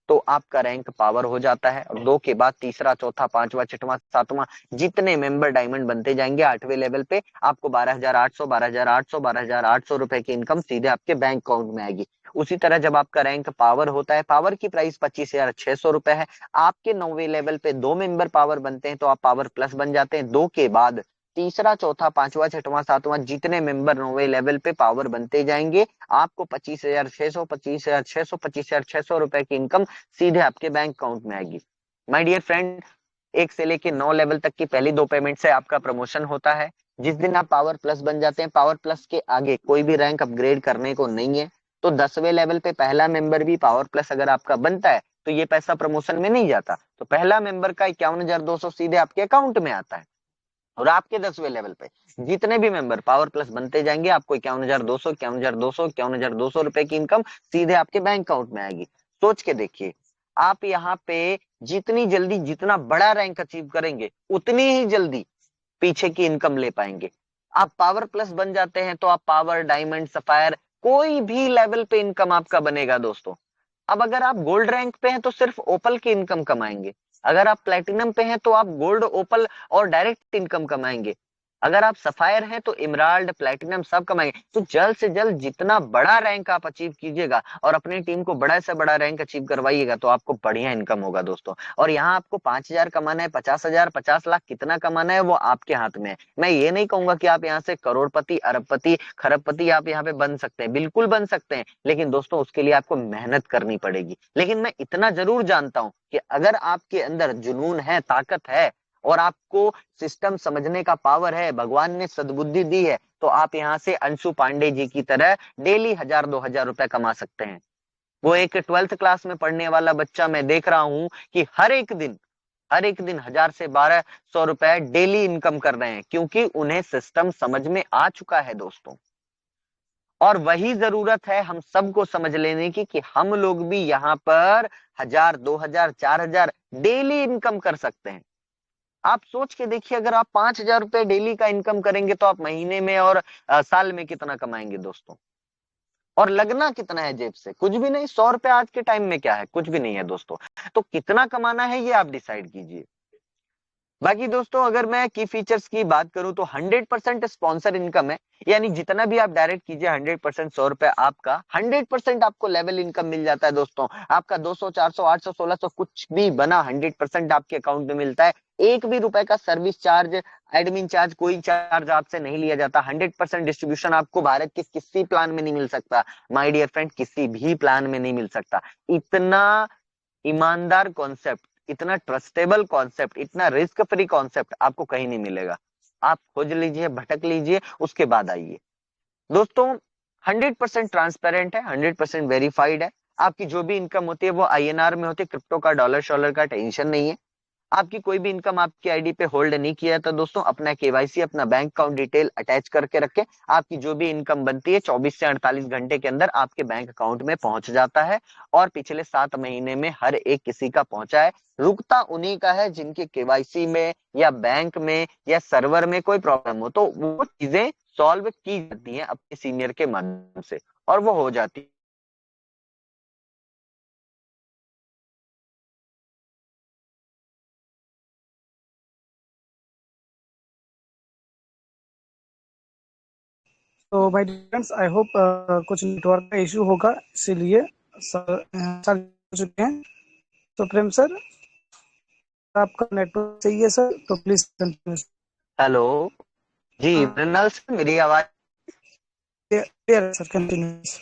[SPEAKER 2] तो आपका रैंक पावर हो जाता है, और 2 के बाद तीसरा चौथा पांचवा छठवां सातवां जितने मेंबर डायमंड बनते जाएंगे 8वें लेवल पे, आपको 12,800 रुपए की इनकम सीधे आपके बैंक अकाउंट में आएगी। उसी तरह जब आपका रैंक पावर होता है, पावर की प्राइस 25,600 रुपए है। आपके 9वें लेवल पे 2 मेंबर पावर बनते हैं तो आप पावर प्लस बन जाते हैं। 2 के बाद तीसरा चौथा पांचवा छठवां सातवां जितने मेंबर 9वें लेवल पे पावर बनते जाएंगे, आपको 25,600 रुपए की इनकम सीधे आपके बैंक अकाउंट में आएगी। माय डियर फ्रेंड, 1 से लेके 9 लेवल तक की पहली 2 पेमेंट से आपका प्रमोशन होता है। जिस दिन आप पावर प्लस बन जाते हैं, पावर प्लस के आगे कोई भी रैंक अपग्रेड करने को नहीं है। तो 10वें लेवल पे पहला मेंबर भी पावर प्लस अगर आपका बनता है तो ये पैसा प्रमोशन में नहीं जाता, तो पहला मेंबर का 51,200 सीधे आपके अकाउंट में आता है। और आपके 10वें लेवल पे जितने भी मेंबर पावर प्लस बनते जाएंगे, आपको 51,200 रुपए की इनकम सीधे आपके बैंक अकाउंट में आएगी। सोच के देखिए, आप यहाँ पे जितनी जल्दी जितना बड़ा रैंक अचीव करेंगे, उतनी ही जल्दी पीछे की इनकम ले पाएंगे। आप पावर प्लस बन जाते हैं तो आप पावर, डायमंड, सफायर कोई भी लेवल पे इनकम आपका बनेगा दोस्तों। अब अगर आप गोल्ड रैंक पे हैं तो सिर्फ ओपल की इनकम कमाएंगे। अगर आप प्लेटिनम पे हैं तो आप गोल्ड, ओपल और डायरेक्ट इनकम कमाएंगे। अगर आप सफायर हैं तो इमराल्ड, प्लेटिनम सब कमाएंगे। तो जल्द से जल्द जितना बड़ा रैंक आप अचीव कीजिएगा और अपनी टीम को बड़ा से बड़ा रैंक अचीव करवाइएगा तो आपको बढ़िया इनकम होगा दोस्तों। और यहाँ आपको 5,000 कमाना है, 50,000, 50 लाख कितना कमाना है वो आपके हाथ में है। मैं ये नहीं कहूंगा कि आप यहाँ से करोड़पति, अरबपति, खरबपति आप यहाँ पे बन सकते हैं, बिल्कुल बन सकते हैं, लेकिन दोस्तों उसके लिए आपको मेहनत करनी पड़ेगी। लेकिन मैं इतना जरूर जानता हूं कि अगर आपके अंदर जुनून है, ताकत है और आपको सिस्टम समझने का पावर है, भगवान ने सद्बुद्धि दी है, तो आप यहाँ से अंशु पांडे जी की तरह डेली 1,000 2,000 रुपए कमा सकते हैं। वो एक 12th क्लास में पढ़ने वाला बच्चा मैं देख रहा हूं कि हर एक दिन 1,000 से 1,200 रुपए डेली इनकम कर रहे हैं, क्योंकि उन्हें सिस्टम समझ में आ चुका है दोस्तों। और वही जरूरत है हम सबको समझ लेने की कि हम लोग भी यहाँ पर 1,000 2,000 4,000 डेली इनकम कर सकते हैं। आप सोच के देखिए, अगर आप 5,000 रुपए डेली का इनकम करेंगे तो आप महीने में और साल में कितना कमाएंगे दोस्तों। और लगना कितना है जेब से? कुछ भी नहीं। 100 रुपए आज के टाइम में क्या है? कुछ भी नहीं है दोस्तों। तो कितना कमाना है ये आप डिसाइड कीजिए। बाकी दोस्तों अगर मैं की फीचर्स की बात करूं तो 100% स्पॉन्सर इनकम है, यानी जितना भी आप डायरेक्ट कीजिए 100% 100 रुपए आपका 100% आपको लेवल इनकम मिल जाता है दोस्तों। आपका 200 400 800 1600 कुछ भी बना 100% आपके अकाउंट में मिलता है। एक भी रुपए का सर्विस चार्ज, एडमिन चार्ज, कोई चार्ज आपसे नहीं लिया जाता। 100% डिस्ट्रीब्यूशन आपको भारत के किसी प्लान में नहीं मिल सकता माय डियर फ्रेंड, किसी भी प्लान में नहीं मिल सकता। इतना ईमानदार कॉन्सेप्ट, इतना ट्रस्टेबल कॉन्सेप्ट, इतना रिस्क फ्री कॉन्सेप्ट आपको कहीं नहीं मिलेगा। आप खोज लीजिए, भटक लीजिए, उसके बाद आइए दोस्तों। 100% ट्रांसपेरेंट है, 100% वेरीफाइड है। आपकी जो भी इनकम होती है वो आईएनआर में होती है, क्रिप्टो का, डॉलर शॉलर का टेंशन नहीं है। आपकी कोई भी इनकम आपकी आईडी पे होल्ड नहीं किया था दोस्तों, अपना केवाईसी, अपना बैंक अकाउंट डिटेल अटैच करके रखें। आपकी जो भी इनकम बनती है 24 से 48 घंटे के अंदर आपके बैंक अकाउंट में पहुंच जाता है। और पिछले 7 महीने में हर एक किसी का पहुंचा है। रुकता उन्हीं का है जिनके केवाईसी में या बैंक में या सर्वर में कोई प्रॉब्लम हो, तो वो चीजें सॉल्व की जाती हैं अपने सीनियर के माध्यम से, और वो हो जाती है।
[SPEAKER 1] तो भाई फ्रेंड्स, आई होप कुछ नेटवर्क का इशू होगा, इसीलिए सर चालू हो चुके हैं। तो प्रेम सर, आपका नेटवर्क सही है सर, तो please continue.
[SPEAKER 2] Hello ji Mrinal sir, मेरी आवाज?
[SPEAKER 1] क्लियर है सर, कंटिन्यू।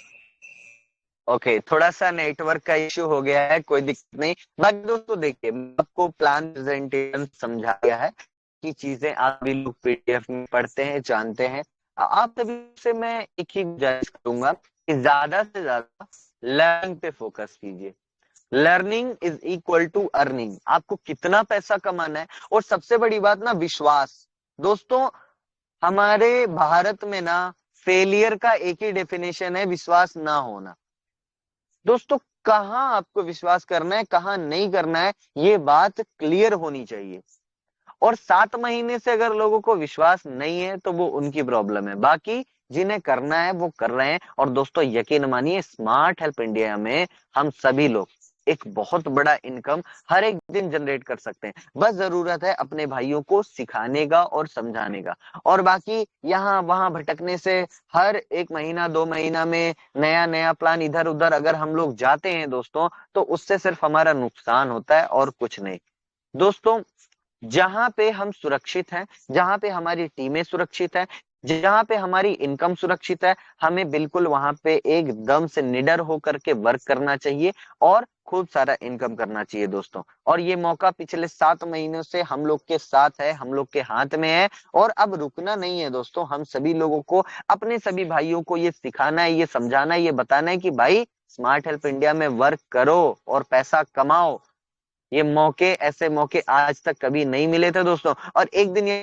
[SPEAKER 2] ओके, थोड़ा सा नेटवर्क का इश्यू हो गया है, कोई दिक्कत नहीं। बाकी दोस्तों देखिए, मैं आपको प्लान प्रेजेंटेशन समझा दिया है कि चीजें आप भी लोग पीडीएफ में पढ़ते हैं, जानते हैं। आप सभी से मैं एक ही गुजारिश करूंगा कि ज्यादा से ज्यादा लर्निंग पे फोकस कीजिए। Learning is equal to earning. आपको कितना पैसा कमाना है, और सबसे बड़ी बात ना, विश्वास। दोस्तों हमारे भारत में ना फेलियर का एक ही डेफिनेशन है, विश्वास ना होना। दोस्तों कहाँ आपको विश्वास करना है, कहाँ नहीं करना है, ये बात क्लियर होनी चाहिए। और 7 महीने से अगर लोगों को विश्वास नहीं है तो वो उनकी प्रॉब्लम है। बाकी जिन्हें करना है वो कर रहे हैं। और दोस्तों यकीन मानिए, स्मार्ट हेल्प इंडिया में हम सभी लोग एक बहुत बड़ा इनकम हर एक दिन जनरेट कर सकते हैं। बस जरूरत है अपने भाइयों को सिखाने का और समझाने का। और बाकी यहाँ वहां भटकने से, हर एक महीना 2 महीना में नया नया प्लान इधर उधर अगर हम लोग जाते हैं दोस्तों, तो उससे सिर्फ हमारा नुकसान होता है और कुछ नहीं। दोस्तों जहां पे हम सुरक्षित हैं, जहां पे हमारी टीमें सुरक्षित हैं, जहां पे हमारी इनकम सुरक्षित है, हमें बिल्कुल वहां पे एकदम से निडर होकर के वर्क करना चाहिए और खूब सारा इनकम करना चाहिए दोस्तों। और ये मौका पिछले 7 महीनों से हम लोग के साथ है, हम लोग के हाथ में है, और अब रुकना नहीं है दोस्तों। हम सभी लोगों को, अपने सभी भाइयों को ये सिखाना है, ये समझाना है, ये बताना है कि भाई स्मार्ट हेल्प इंडिया में वर्क करो और पैसा कमाओ। ये मौके, ऐसे मौके आज तक कभी नहीं मिले थे दोस्तों। और एक दिन ये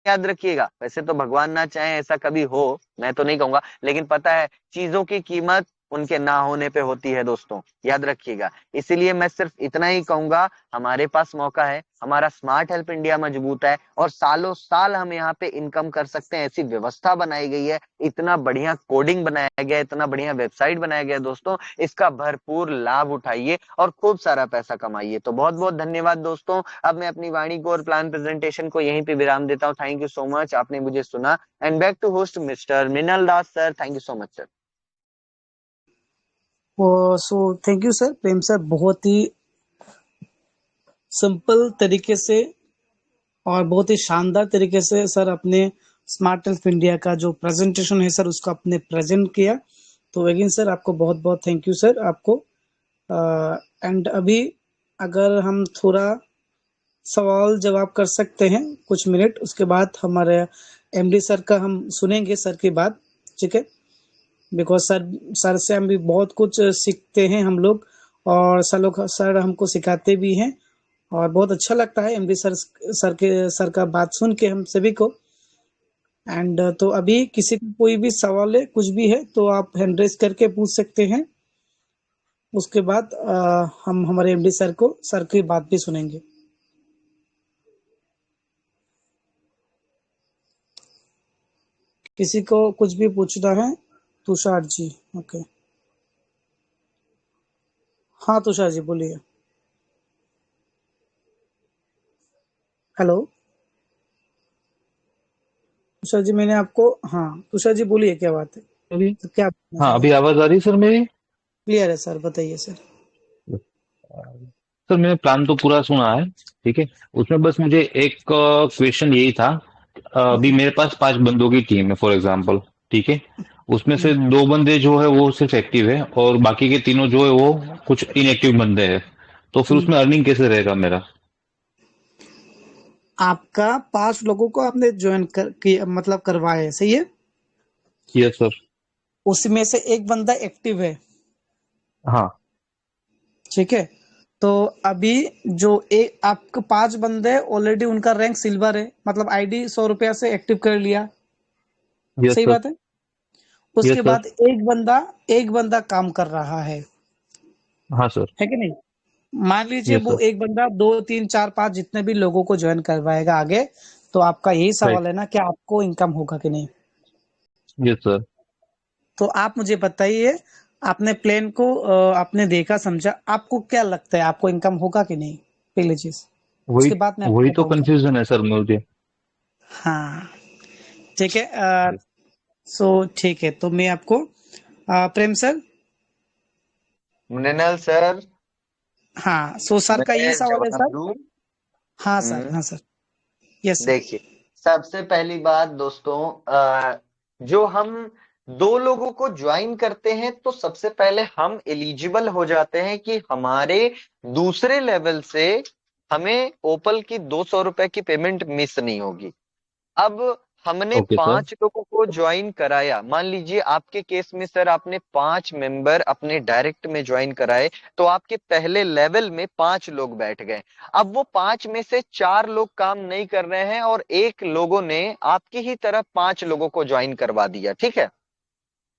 [SPEAKER 2] याद रखिएगा, वैसे तो भगवान ना चाहे ऐसा कभी हो, मैं तो नहीं कहूंगा, लेकिन पता है चीजों की कीमत उनके ना होने पे होती है दोस्तों, याद रखिएगा। इसीलिए मैं सिर्फ इतना ही कहूंगा, हमारे पास मौका है, हमारा स्मार्ट हेल्प इंडिया मजबूत है, और सालों साल हम यहाँ पे इनकम कर सकते हैं। ऐसी व्यवस्था बनाई गई है, इतना बढ़िया कोडिंग बनाया गया, इतना बढ़िया वेबसाइट बनाया गया दोस्तों। इसका भरपूर लाभ उठाइए और खूब सारा पैसा कमाइए। तो बहुत बहुत धन्यवाद दोस्तों। अब मैं अपनी वाणी को और प्लान प्रेजेंटेशन को यहीं पे विराम देता हूँ। थैंक यू सो मच, आपने मुझे सुना। And back to host mister Minal Das sir, thank you so much sir.
[SPEAKER 1] So thank you sir, Prem sir, बहुत ही सिंपल तरीके से और बहुत ही शानदार तरीके से सर अपने स्मार्ट हेल्थ इंडिया का जो प्रेजेंटेशन है सर, उसको आपने प्रेजेंट किया। तो अगेन सर, आपको बहुत बहुत थैंक यू सर आपको। एंड अभी अगर हम थोड़ा सवाल जवाब कर सकते हैं कुछ मिनट, उसके बाद हमारे एमडी सर का हम सुनेंगे सर की बात, ठीक है? बिकॉज सर से हम भी बहुत कुछ सीखते हैं हम लोग, और सर हमको सिखाते भी हैं, और बहुत अच्छा लगता है एमडी सर का बात सुन के हम सभी को। एंड तो अभी किसी को कोई भी सवाल है, कुछ भी है, तो आप हैंड रेज करके पूछ सकते हैं। उसके बाद हम हमारे एमडी सर की बात भी सुनेंगे। किसी को कुछ भी पूछना है? तुषार जी, ओके। हाँ तुषार जी बोलिए। हेलो तुषार जी, मैंने आपको, हाँ तुषार जी बोलिए क्या बात है,
[SPEAKER 3] अभी
[SPEAKER 1] तो क्या पूछना
[SPEAKER 3] हाँ,
[SPEAKER 1] चाह रहे
[SPEAKER 3] अभी
[SPEAKER 1] हैं?
[SPEAKER 3] आवाज आ रही है सर मेरी?
[SPEAKER 1] क्लियर है सर, बताइए सर।
[SPEAKER 3] सर मैंने प्लान तो पूरा सुना है, ठीक है। उसमें बस मुझे एक क्वेश्चन यही था। अभी मेरे पास 5 बंदों की टीम है फॉर एग्जांपल, ठीक है। उसमें से 2 बंदे जो है वो सिर्फ एक्टिव है और बाकी के तीनों जो है वो कुछ इनएक्टिव बंदे हैं। तो फिर
[SPEAKER 1] हम्म,
[SPEAKER 3] उसमें अर्निंग कैसे रहेगा मेरा?
[SPEAKER 1] आपका 5 लोगों को आपने ज्वाइन मतलब करवाया है, सही है।
[SPEAKER 3] Yes sir.
[SPEAKER 1] उसमें से एक बंदा एक्टिव है,
[SPEAKER 3] हाँ।
[SPEAKER 1] ठीक है। तो अभी जो एक आपके 5 बंदे ऑलरेडी उनका रैंक सिल्वर है, मतलब आईडी 100 रुपया से एक्टिव कर लिया,
[SPEAKER 3] यस
[SPEAKER 1] सही
[SPEAKER 3] सर।
[SPEAKER 1] बात है।
[SPEAKER 3] यस
[SPEAKER 1] उसके
[SPEAKER 3] सर।
[SPEAKER 1] बाद एक बंदा काम कर रहा
[SPEAKER 3] हाँ सर।
[SPEAKER 1] है कि नहीं। मान लीजिए
[SPEAKER 3] यस
[SPEAKER 1] वो
[SPEAKER 3] सर।
[SPEAKER 1] एक बंदा 2 3 4 5 जितने भी लोगों को ज्वाइन करवाएगा आगे, तो आपका यही
[SPEAKER 3] राइट।
[SPEAKER 1] सवाल है ना कि आपको इनकम होगा कि नहीं।
[SPEAKER 3] Yes sir.
[SPEAKER 1] तो आप मुझे बताइए, आपने प्लान को आपने देखा समझा, आपको क्या लगता है आपको इनकम होगा कि नहीं, पहली चीज।
[SPEAKER 3] वही
[SPEAKER 1] उसके बाद मैं
[SPEAKER 3] वही
[SPEAKER 1] आपको
[SPEAKER 3] तो
[SPEAKER 1] बताऊंगा।
[SPEAKER 3] कंफ्यूजन है सर मुझे।
[SPEAKER 1] हाँ, ठीक है। सो ठीक है, तो मैं आपको प्रेम सर।
[SPEAKER 2] मृणाल सर,
[SPEAKER 1] हाँ, सो सर का ये
[SPEAKER 2] मैं
[SPEAKER 1] सवाल है
[SPEAKER 2] जवाब
[SPEAKER 1] सर।
[SPEAKER 2] दूं?
[SPEAKER 1] हाँ सर,
[SPEAKER 2] हम्म,
[SPEAKER 1] हाँ सर। Yes sir.
[SPEAKER 2] देखिए, सबसे पहली बात दोस्तों, जो हम 2 लोगों को ज्वाइन करते हैं तो सबसे पहले हम एलिजिबल हो जाते हैं कि हमारे दूसरे लेवल से हमें ओपल की 200 रुपए की पेमेंट मिस नहीं होगी। अब हमने
[SPEAKER 3] ओके सर।
[SPEAKER 2] 5 लोगों को ज्वाइन कराया, मान लीजिए आपके केस में सर आपने 5 मेंबर अपने डायरेक्ट में ज्वाइन कराए, तो आपके पहले लेवल में 5 लोग बैठ गए। अब वो 5 में से 4 लोग काम नहीं कर रहे हैं और एक लोगों ने आपकी ही तरह 5 लोगों को ज्वाइन करवा दिया, ठीक है।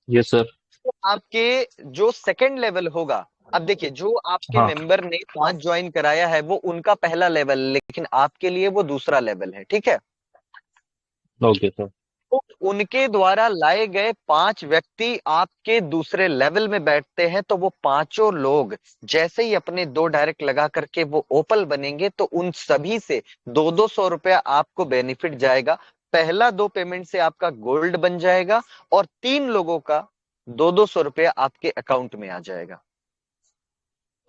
[SPEAKER 3] Yes sir.
[SPEAKER 2] तो आपके जो सेकंड लेवल होगा, अब देखिए जो आपके
[SPEAKER 3] हाँ।
[SPEAKER 2] मेंबर ने 5 ज्वाइन कराया है वो उनका पहला लेवल, लेकिन आपके लिए वो दूसरा लेवल है, ठीक है।
[SPEAKER 3] Okay sir.
[SPEAKER 2] तो उनके द्वारा लाए गए 5 व्यक्ति आपके दूसरे लेवल में बैठते हैं, तो वो 5 लोग जैसे ही अपने 2 डायरेक्ट लगा करके वो ओपल बनेंगे, तो उन सभी से 200-200 रुपया आपको बेनिफिट जाएगा। पहला 2 पेमेंट से आपका गोल्ड बन जाएगा और 3 लोगों का 200-200 रुपया आपके अकाउंट में आ जाएगा।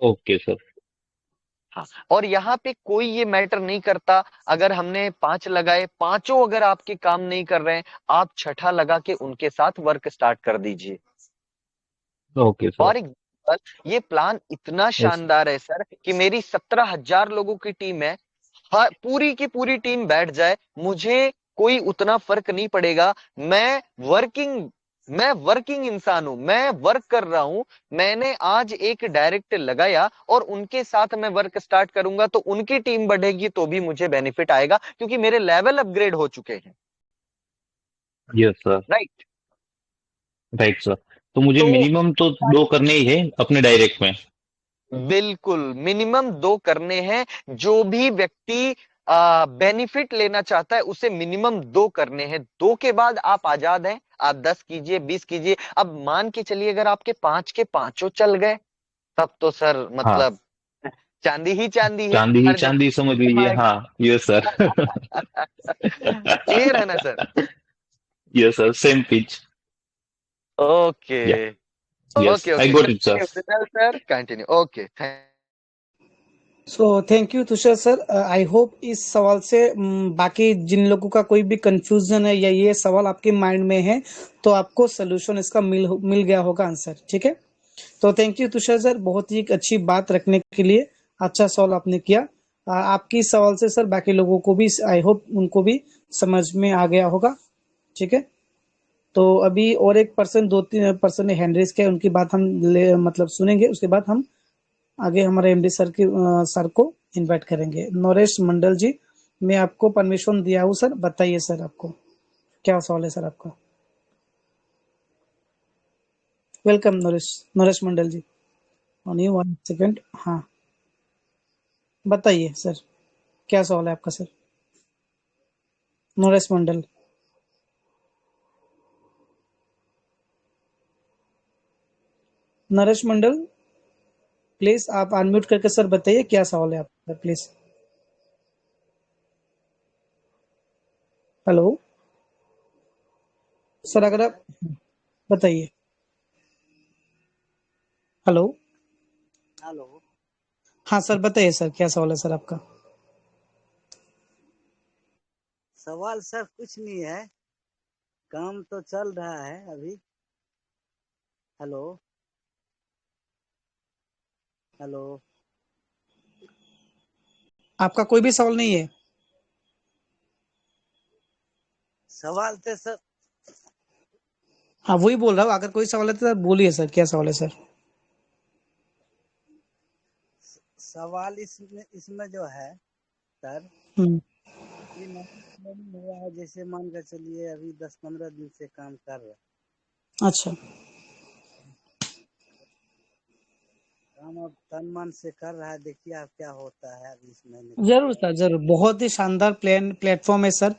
[SPEAKER 3] Okay sir.
[SPEAKER 2] हाँ, और यहाँ पे कोई ये मैटर नहीं करता, अगर हमने 5 लगाए, 5 अगर आपके काम नहीं कर रहे हैं, आप छठा लगा के उनके साथ वर्क स्टार्ट कर दीजिए।
[SPEAKER 3] Okay sir.
[SPEAKER 2] फॉर एग्जाम्पल, ये प्लान इतना
[SPEAKER 3] यस।
[SPEAKER 2] शानदार है सर कि मेरी 17,000 लोगों की टीम है। हर पूरी की पूरी टीम बैठ जाए, मुझे कोई उतना फर्क नहीं पड़ेगा। वर्किंग मैं वर्किंग इंसान हूं, मैं वर्क कर रहा हूं। मैंने आज एक डायरेक्ट लगाया और उनके साथ मैं वर्क स्टार्ट करूंगा, तो उनकी टीम बढ़ेगी तो भी मुझे बेनिफिट आएगा, क्योंकि मेरे लेवल अपग्रेड हो चुके हैं।
[SPEAKER 3] Yes sir.
[SPEAKER 2] Right.
[SPEAKER 3] Right sir. तो मुझे
[SPEAKER 2] तो
[SPEAKER 3] मिनिमम तो 2 करने ही है अपने डायरेक्ट में।
[SPEAKER 2] बिल्कुल मिनिमम 2 करने हैं। जो भी व्यक्ति बेनिफिट लेना चाहता है उसे मिनिमम 2 करने हैं। 2 के बाद आप आजाद हैं, आप 10 कीजिए, 20 कीजिए। अब मान के चलिए अगर आपके 5 के 5 चल गए, तब तो सर
[SPEAKER 3] हाँ।
[SPEAKER 2] मतलब चांदी ही चांदी है,
[SPEAKER 3] चांदी ही
[SPEAKER 2] हर
[SPEAKER 3] चांदी समझ लीजिए,
[SPEAKER 2] जगह।
[SPEAKER 3] हाँ। Yes sir.
[SPEAKER 2] क्लियर है ना sir?
[SPEAKER 3] Yes sir, same pitch.
[SPEAKER 2] Okay.
[SPEAKER 3] Yeah. Yes,
[SPEAKER 2] okay
[SPEAKER 3] I
[SPEAKER 2] okay,
[SPEAKER 3] got it sir.
[SPEAKER 2] Continue sir, continue. Okay, thank
[SPEAKER 1] so thank you Tushar sir. I hope इस सवाल से बाकी जिन लोगों का कोई भी कंफ्यूजन है या ये सवाल आपके माइंड में है, तो आपको सोल्यूशन इसका मिल गया होगा आंसर, ठीक है। तो थैंक यू तुषार सर, बहुत ही एक अच्छी बात रखने के लिए, अच्छा सवाल आपने किया। आपकी इस सवाल से सर बाकी लोगों को भी, आई होप उनको भी समझ में आ गया होगा, ठीक है। तो अभी और एक पर्सन, 2 3 पर्सन ने हैंड रेज किया, उनकी बात हम मतलब सुनेंगे, उसके बाद हम आगे हमारे एमडी सर की सर को इनवाइट करेंगे। नरेश मंडल जी, मैं आपको परमिशन दिया हूँ सर, बताइए सर आपको क्या सवाल है सर आपका। Welcome Naresh, Naresh Mandal ji. On you 1 second. हाँ, बताइए सर, क्या सवाल है आपका सर। नरेश मंडल। नरेश मंडल, प्लीज आप अनम्यूट करके सर बताइए क्या सवाल है आपका प्लीज। हेलो सर, अगर आप बताइए। हेलो।
[SPEAKER 4] हेलो।
[SPEAKER 1] हाँ सर, बताइए सर, क्या सवाल है सर आपका?
[SPEAKER 4] सवाल सर कुछ नहीं है, काम तो चल रहा है अभी। हेलो। हेलो।
[SPEAKER 1] आपका कोई भी सवाल नहीं है?
[SPEAKER 4] सवाल थे सर।
[SPEAKER 1] हाँ, वही बोल रहा हूँ, अगर कोई सवाल है तो बोलिए सर, क्या सवाल है सर?
[SPEAKER 4] सवाल इसमें जो है सर,
[SPEAKER 1] हम्म।
[SPEAKER 4] ये नहीं हुआ है, जैसे मान कर चलिए अभी 10-15 दिन से काम कर रहे हैं।
[SPEAKER 1] अच्छा।
[SPEAKER 4] काम अब तन मन से कर रहा है, देखिए अब क्या होता है अभी इस महीने के
[SPEAKER 1] जरूर सर, जरूर, बहुत ही शानदार प्लेटफॉर्म है सर।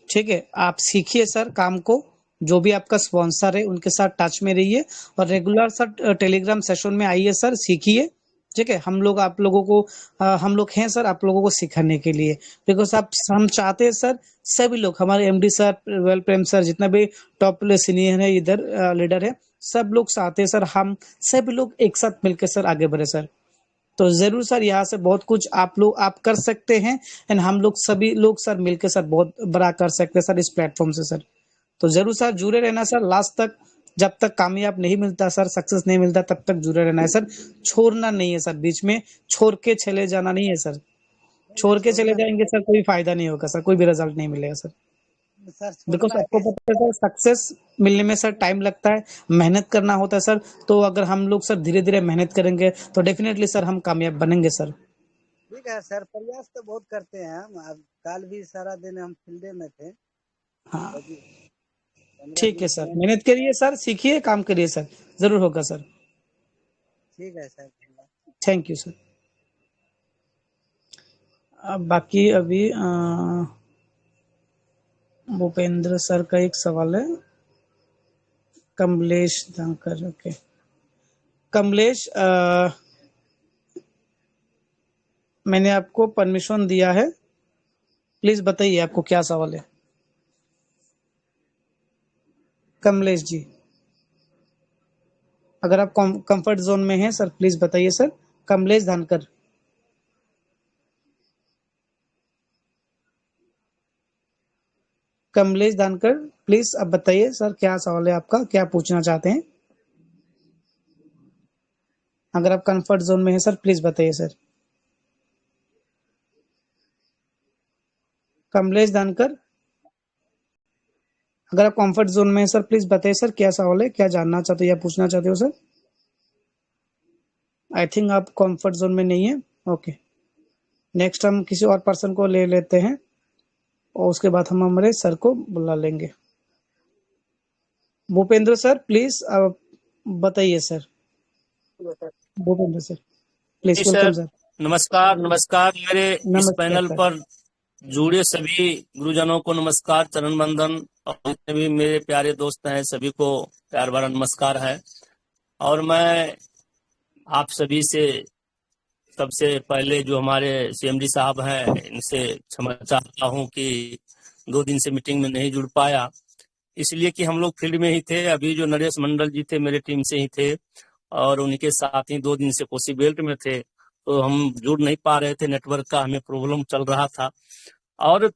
[SPEAKER 1] ठीक है, आप सीखिए सर काम को। जो भी आपका स्पॉन्सर है उनके साथ टच में रहिए, और रेगुलर सर टेलीग्राम सेशन में आइए सर, सीखिए। ठीक है, हम लोग आप लोगों को हम लोग हैं सर आप लोगों को सिखाने के लिए। बिकॉज आप हम चाहते हैं सर, सभी लोग हमारे एमडी सर, वेल प्रेम सर, जितना भी टॉप सीनियर है इधर, लीडर है, सब लोग चाहते हैं सर, हम सभी लोग एक साथ मिलकर सर आगे बढ़े सर। तो जरूर सर, यहाँ से बहुत कुछ आप लोग आप कर सकते हैं। एंड हम लोग सभी लोग सर मिलकर सर बहुत बड़ा कर सकते हैं सर इस प्लेटफॉर्म से सर। तो जरूर सर जुड़े रहना सर लास्ट तक। जब तक कामयाब नहीं मिलता सर, सक्सेस नहीं मिलता, तब तक जुड़े रहना है सर। छोड़ना नहीं है सर, बीच में छोड़ के चले जाना नहीं है सर।
[SPEAKER 4] नहीं
[SPEAKER 1] छोड़ के चले
[SPEAKER 4] छोड़ना
[SPEAKER 1] जाएंगे सर, कोई फायदा नहीं होगा सर, कोई भी रिजल्ट नहीं मिलेगा सर।
[SPEAKER 4] सर,
[SPEAKER 1] बिकॉज
[SPEAKER 4] छोड़ना
[SPEAKER 1] आपको
[SPEAKER 4] कैसे?
[SPEAKER 1] पता है सर, सक्सेस मिलने में सर टाइम लगता है, मेहनत करना होता है सर। तो अगर हम लोग सर धीरे धीरे मेहनत करेंगे तो डेफिनेटली सर हम कामयाब बनेंगे सर।
[SPEAKER 4] ठीक है सर, प्रयास तो बहुत करते हैं हम। अब कल भी सारा दिन हम फील्डे में थे,
[SPEAKER 1] हाँ,
[SPEAKER 4] अभी 15
[SPEAKER 1] ठीक
[SPEAKER 4] दिन
[SPEAKER 1] है
[SPEAKER 4] से
[SPEAKER 1] सर,
[SPEAKER 4] हम।
[SPEAKER 1] मेहनत करिए सर, सीखिए, काम करिए सर, जरूर होगा सर।
[SPEAKER 4] ठीक है सर, धन्यवाद।
[SPEAKER 1] Thank you sir. अब बाकी अभी भूपेंद्र सर का एक सवाल है। कमलेश धनकर, ओके। कमलेश, मैंने आपको परमिशन दिया है, प्लीज बताइए आपको क्या सवाल है। कमलेश जी, अगर आप कंफर्ट जोन में हैं सर, प्लीज बताइए सर। कमलेश धनकर। कमलेश धनकर, प्लीज अब बताइए सर, क्या सवाल है आपका, क्या पूछना चाहते हैं? अगर आप कंफर्ट जोन में हैं सर, प्लीज बताइए सर। कमलेश धनकर, अगर आप कंफर्ट जोन में हैं सर, प्लीज बताइए सर, क्या सवाल है, क्या जानना चाहते हो या पूछना चाहते हो सर? आई थिंक आप कंफर्ट जोन में नहीं है। ओके, नेक्स्ट हम किसी और पर्सन को ले लेते हैं, और उसके बाद हम हमारे सर को बुला लेंगे। भूपेंद्र सर, प्लीज अब बताइए सर। भूपेंद्र सर, प्लीज,
[SPEAKER 5] जी
[SPEAKER 1] वेलकम
[SPEAKER 5] सर,
[SPEAKER 1] सर।
[SPEAKER 5] नमस्कार नमस्कार। मेरे इस
[SPEAKER 1] नमस्कार
[SPEAKER 5] पैनल
[SPEAKER 1] सर।
[SPEAKER 5] पर जुड़े सभी गुरुजनों को नमस्कार, चरण वंदन। और जितने भी मेरे प्यारे दोस्त हैं सभी को प्यार भरा नमस्कार है। और मैं आप सभी से सबसे पहले जो हमारे सीएमडी साहब हैं इनसे क्षमा चाहता हूं कि 2 दिन से मीटिंग में नहीं जुड़ पाया, इसलिए कि हम लोग फील्ड में ही थे। अभी जो नरेश मंडल जी थे मेरे टीम से ही थे, और उनके साथ ही 2 दिन से कोसी बेल्ट में थे, तो हम जुड़ नहीं पा रहे थे, नेटवर्क का हमें प्रॉब्लम चल रहा था। और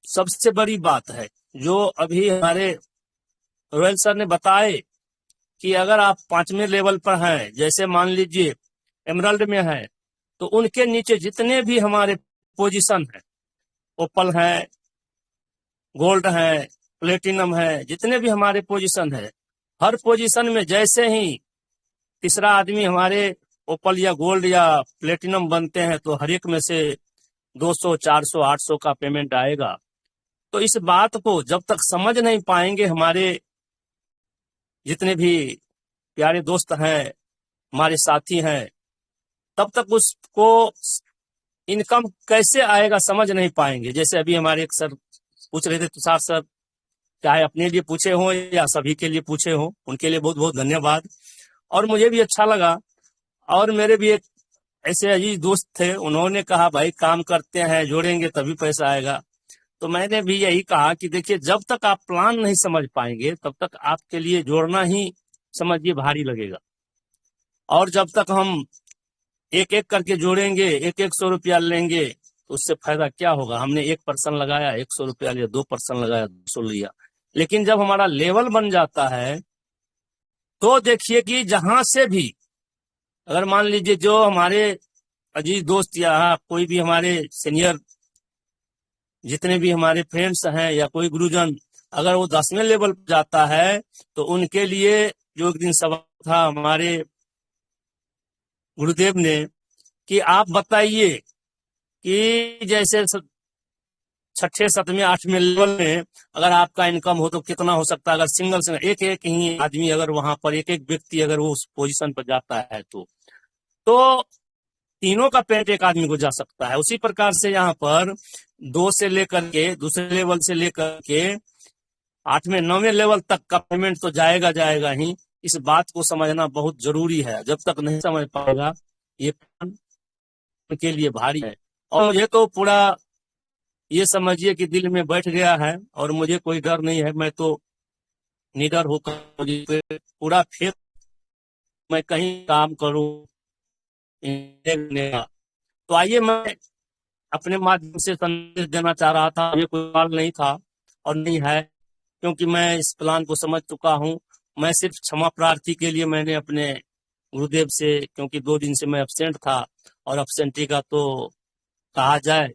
[SPEAKER 5] सबसे बड़ी बात है जो अभी हमारे रोयल सर ने बताए कि अगर आप 5वें लेवल पर हैं, जैसे मान लीजिए एमरल्ड में है, तो उनके नीचे जितने भी हमारे पोजीशन है, ओपल है, गोल्ड है, प्लेटिनम है, जितने भी हमारे पोजीशन है, हर पोजीशन में जैसे ही तीसरा आदमी हमारे ओपल या गोल्ड या प्लेटिनम बनते हैं, तो हर एक में से 200, 400, 800 का पेमेंट आएगा। तो इस बात को जब तक समझ नहीं पाएंगे हमारे जितने भी प्यारे दोस्त हैं, हमारे साथी हैं, तब तक उसको इनकम कैसे आएगा समझ नहीं पाएंगे। जैसे अभी हमारे एक सर पूछ रहे थे, तुषार सर, चाहे अपने लिए पूछे हों या सभी के लिए पूछे हों, उनके लिए बहुत बहुत धन्यवाद। और मुझे भी अच्छा लगा। और मेरे भी एक ऐसे अजीज दोस्त थे, उन्होंने कहा भाई काम करते हैं, जोड़ेंगे तभी पैसा आएगा। तो मैंने भी यही कहा कि देखिए, जब तक आप प्लान नहीं समझ पाएंगे तब तक आपके लिए जोड़ना ही समझिए भारी लगेगा। और जब तक हम एक एक करके जोड़ेंगे, एक एक 100 रुपया लेंगे, तो उससे फायदा क्या होगा? हमने 1% लगाया, 100 रुपया लिया, 2% लगाया, 200 लिया। लेकिन जब हमारा लेवल बन जाता है तो देखिए कि जहां से भी, अगर मान लीजिए जो हमारे अजीज दोस्त या कोई भी हमारे सीनियर जितने भी हमारे फ्रेंड्स हैं या कोई गुरुजन, अगर वो 10वें लेवल पर जाता है तो उनके लिए जो एक दिन सवाल था हमारे गुरुदेव ने कि आप बताइए कि जैसे छठे 7वें 8वें लेवल में अगर आपका इनकम हो तो कितना हो सकता है? अगर सिंगल सिंगल एक एक ही आदमी, अगर वहां पर एक एक व्यक्ति अगर वो उस पोजीशन पर जाता है तो तीनों का पेट एक आदमी को जा सकता है। उसी प्रकार से यहाँ पर 2 से लेकर के दूसरे लेवल से लेकर के 8वें 9वें लेवल तक का पेमेंट तो जाएगा जाएगा ही। इस बात को समझना बहुत जरूरी है। जब तक नहीं समझ पाएगा ये के लिए भारी है। और मुझे तो पूरा ये समझिए कि दिल में बैठ गया है और मुझे कोई डर नहीं है। मैं तो निडर होकर मुझे पे पूरा फेथ, मैं कहीं काम करूं। तो आइए, मैं अपने माध्यम से संदेश देना चाह रहा था। ये कोई सवाल नहीं था और नहीं है, क्योंकि मैं इस प्लान को समझ चुका हूं। मैं सिर्फ क्षमा प्रार्थी के लिए मैंने अपने गुरुदेव से, क्योंकि 2 दिन से मैं एब्सेंट था और एब्सेंटी का तो कहा जाए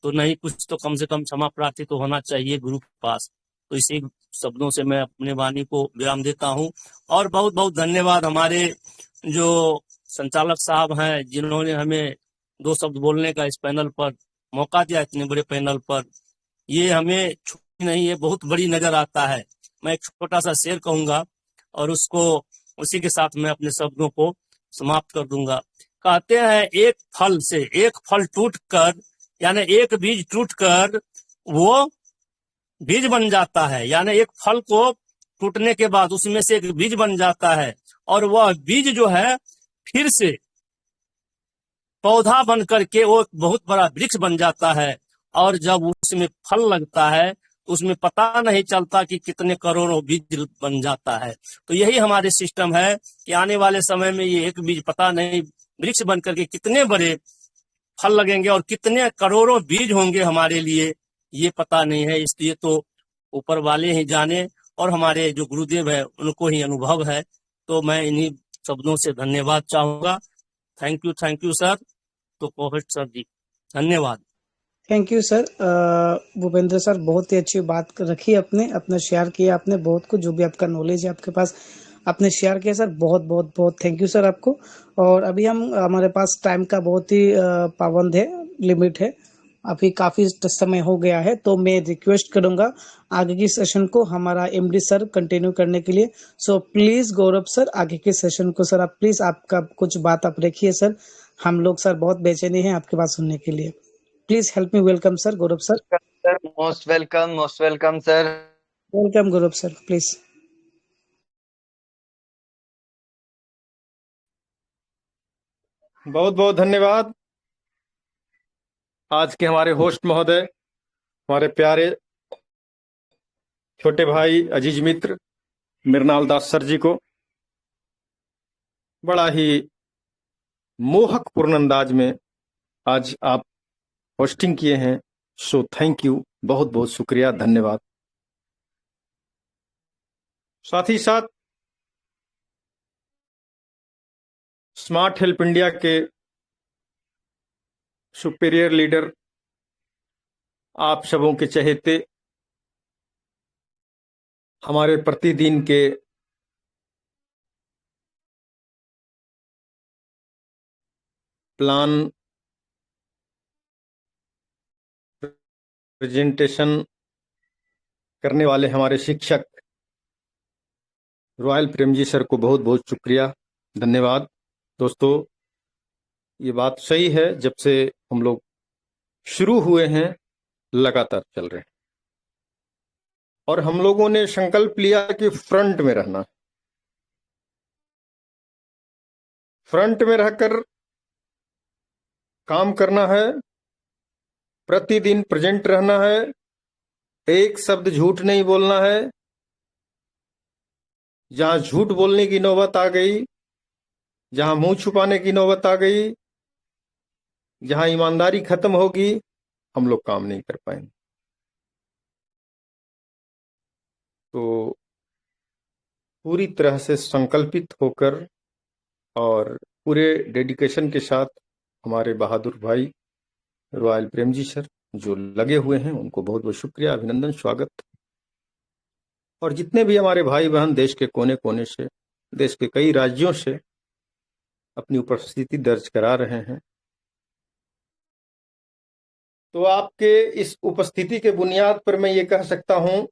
[SPEAKER 5] तो नहीं, कुछ तो कम से कम क्षमा प्रार्थी तो होना चाहिए गुरु के पास। तो इसी शब्दों से मैं अपने वाणी को विराम देता हूं। और बहुत बहुत धन्यवाद हमारे जो संचालक साहब हैं, जिन्होंने हमें 2 शब्द बोलने का इस पैनल पर मौका दिया, इतने बड़े पैनल पर। ये हमें छोटी नहीं है, बहुत बड़ी नजर आता है। मैं एक छोटा सा शेर कहूंगा और उसको उसी के साथ मैं अपने शब्दों को समाप्त कर दूंगा। कहते हैं एक फल से एक फल टूट कर, यानी एक बीज टूटकर वो बीज बन जाता है। यानी एक फल को टूटने के बाद उसमें से एक बीज बन जाता है और वह बीज जो है फिर से पौधा बन करके वो एक बहुत बड़ा वृक्ष बन जाता है। और जब उसमें फल लगता है उसमें पता नहीं चलता कि कितने करोड़ों बीज बन जाता है। तो यही हमारे सिस्टम है कि आने वाले समय में ये एक बीज पता नहीं वृक्ष बन करके कितने बड़े फल लगेंगे और कितने करोड़ों बीज होंगे हमारे लिए, ये पता नहीं है। इसलिए तो ऊपर वाले ही जाने और हमारे जो गुरुदेव है उनको ही अनुभव है। तो मैं इन्हीं शब्दों से धन्यवाद चाहूंगा। Thank you sir. तो कोविड सर जी, धन्यवाद।
[SPEAKER 1] Thank you sir. Bhupendra sir, बहुत ही अच्छी बात रखी आपने, अपना शेयर किया आपने बहुत कुछ, जो भी आपका नॉलेज है आपके पास आपने शेयर किया सर। बहुत बहुत बहुत थैंक यू सर आपको। और अभी हमारे पास टाइम का बहुत ही पाबंद है, लिमिट है, अभी काफी समय हो गया है। तो मैं रिक्वेस्ट करूंगा आगे की सेशन को हमारा एमडी सर कंटिन्यू करने के लिए। सो प्लीज गौरव सर, आगे के सेशन को सर आप प्लीज आपका कुछ बात आप रखिए सर। हम लोग सर बहुत बेचैनी हैं आपकी बात सुनने के लिए। Please help me welcome sir Gaurav sir.
[SPEAKER 2] Most welcome sir.
[SPEAKER 1] Welcome Gaurav sir, please.
[SPEAKER 6] बहुत बहुत धन्यवाद आज के हमारे होस्ट महोदय, हमारे प्यारे छोटे भाई अजीज मित्र मृणाल दास सर जी को। बड़ा ही मोहक पूर्ण अंदाज में आज आप होस्टिंग किए हैं। सो थैंक यू, बहुत बहुत शुक्रिया, धन्यवाद। साथ ही साथ स्मार्ट हेल्प इंडिया के सुपीरियर लीडर, आप सबों के चहेते, हमारे प्रतिदिन के प्लान प्रेजेंटेशन करने वाले हमारे शिक्षक रॉयल प्रेम जी सर को बहुत बहुत शुक्रिया, धन्यवाद। दोस्तों, ये बात सही है, जब से हम लोग शुरू हुए हैं लगातार चल रहे हैं और हम लोगों ने संकल्प लिया कि फ्रंट में रहना है, फ्रंट में रहकर काम करना है, प्रतिदिन प्रेजेंट रहना है, एक शब्द झूठ नहीं बोलना है। जहां झूठ बोलने की नौबत आ गई, जहां मुंह छुपाने की नौबत आ गई, जहां ईमानदारी खत्म होगी, हम लोग काम नहीं कर पाएंगे। तो पूरी तरह से संकल्पित होकर और पूरे डेडिकेशन के साथ हमारे बहादुर भाई रॉयल प्रेम जी सर जो लगे हुए हैं, उनको बहुत बहुत शुक्रिया, अभिनंदन, स्वागत। और जितने भी हमारे भाई बहन देश के कोने कोने से, देश के कई राज्यों से अपनी उपस्थिति दर्ज करा रहे हैं, तो आपके इस उपस्थिति के बुनियाद पर मैं ये कह सकता हूं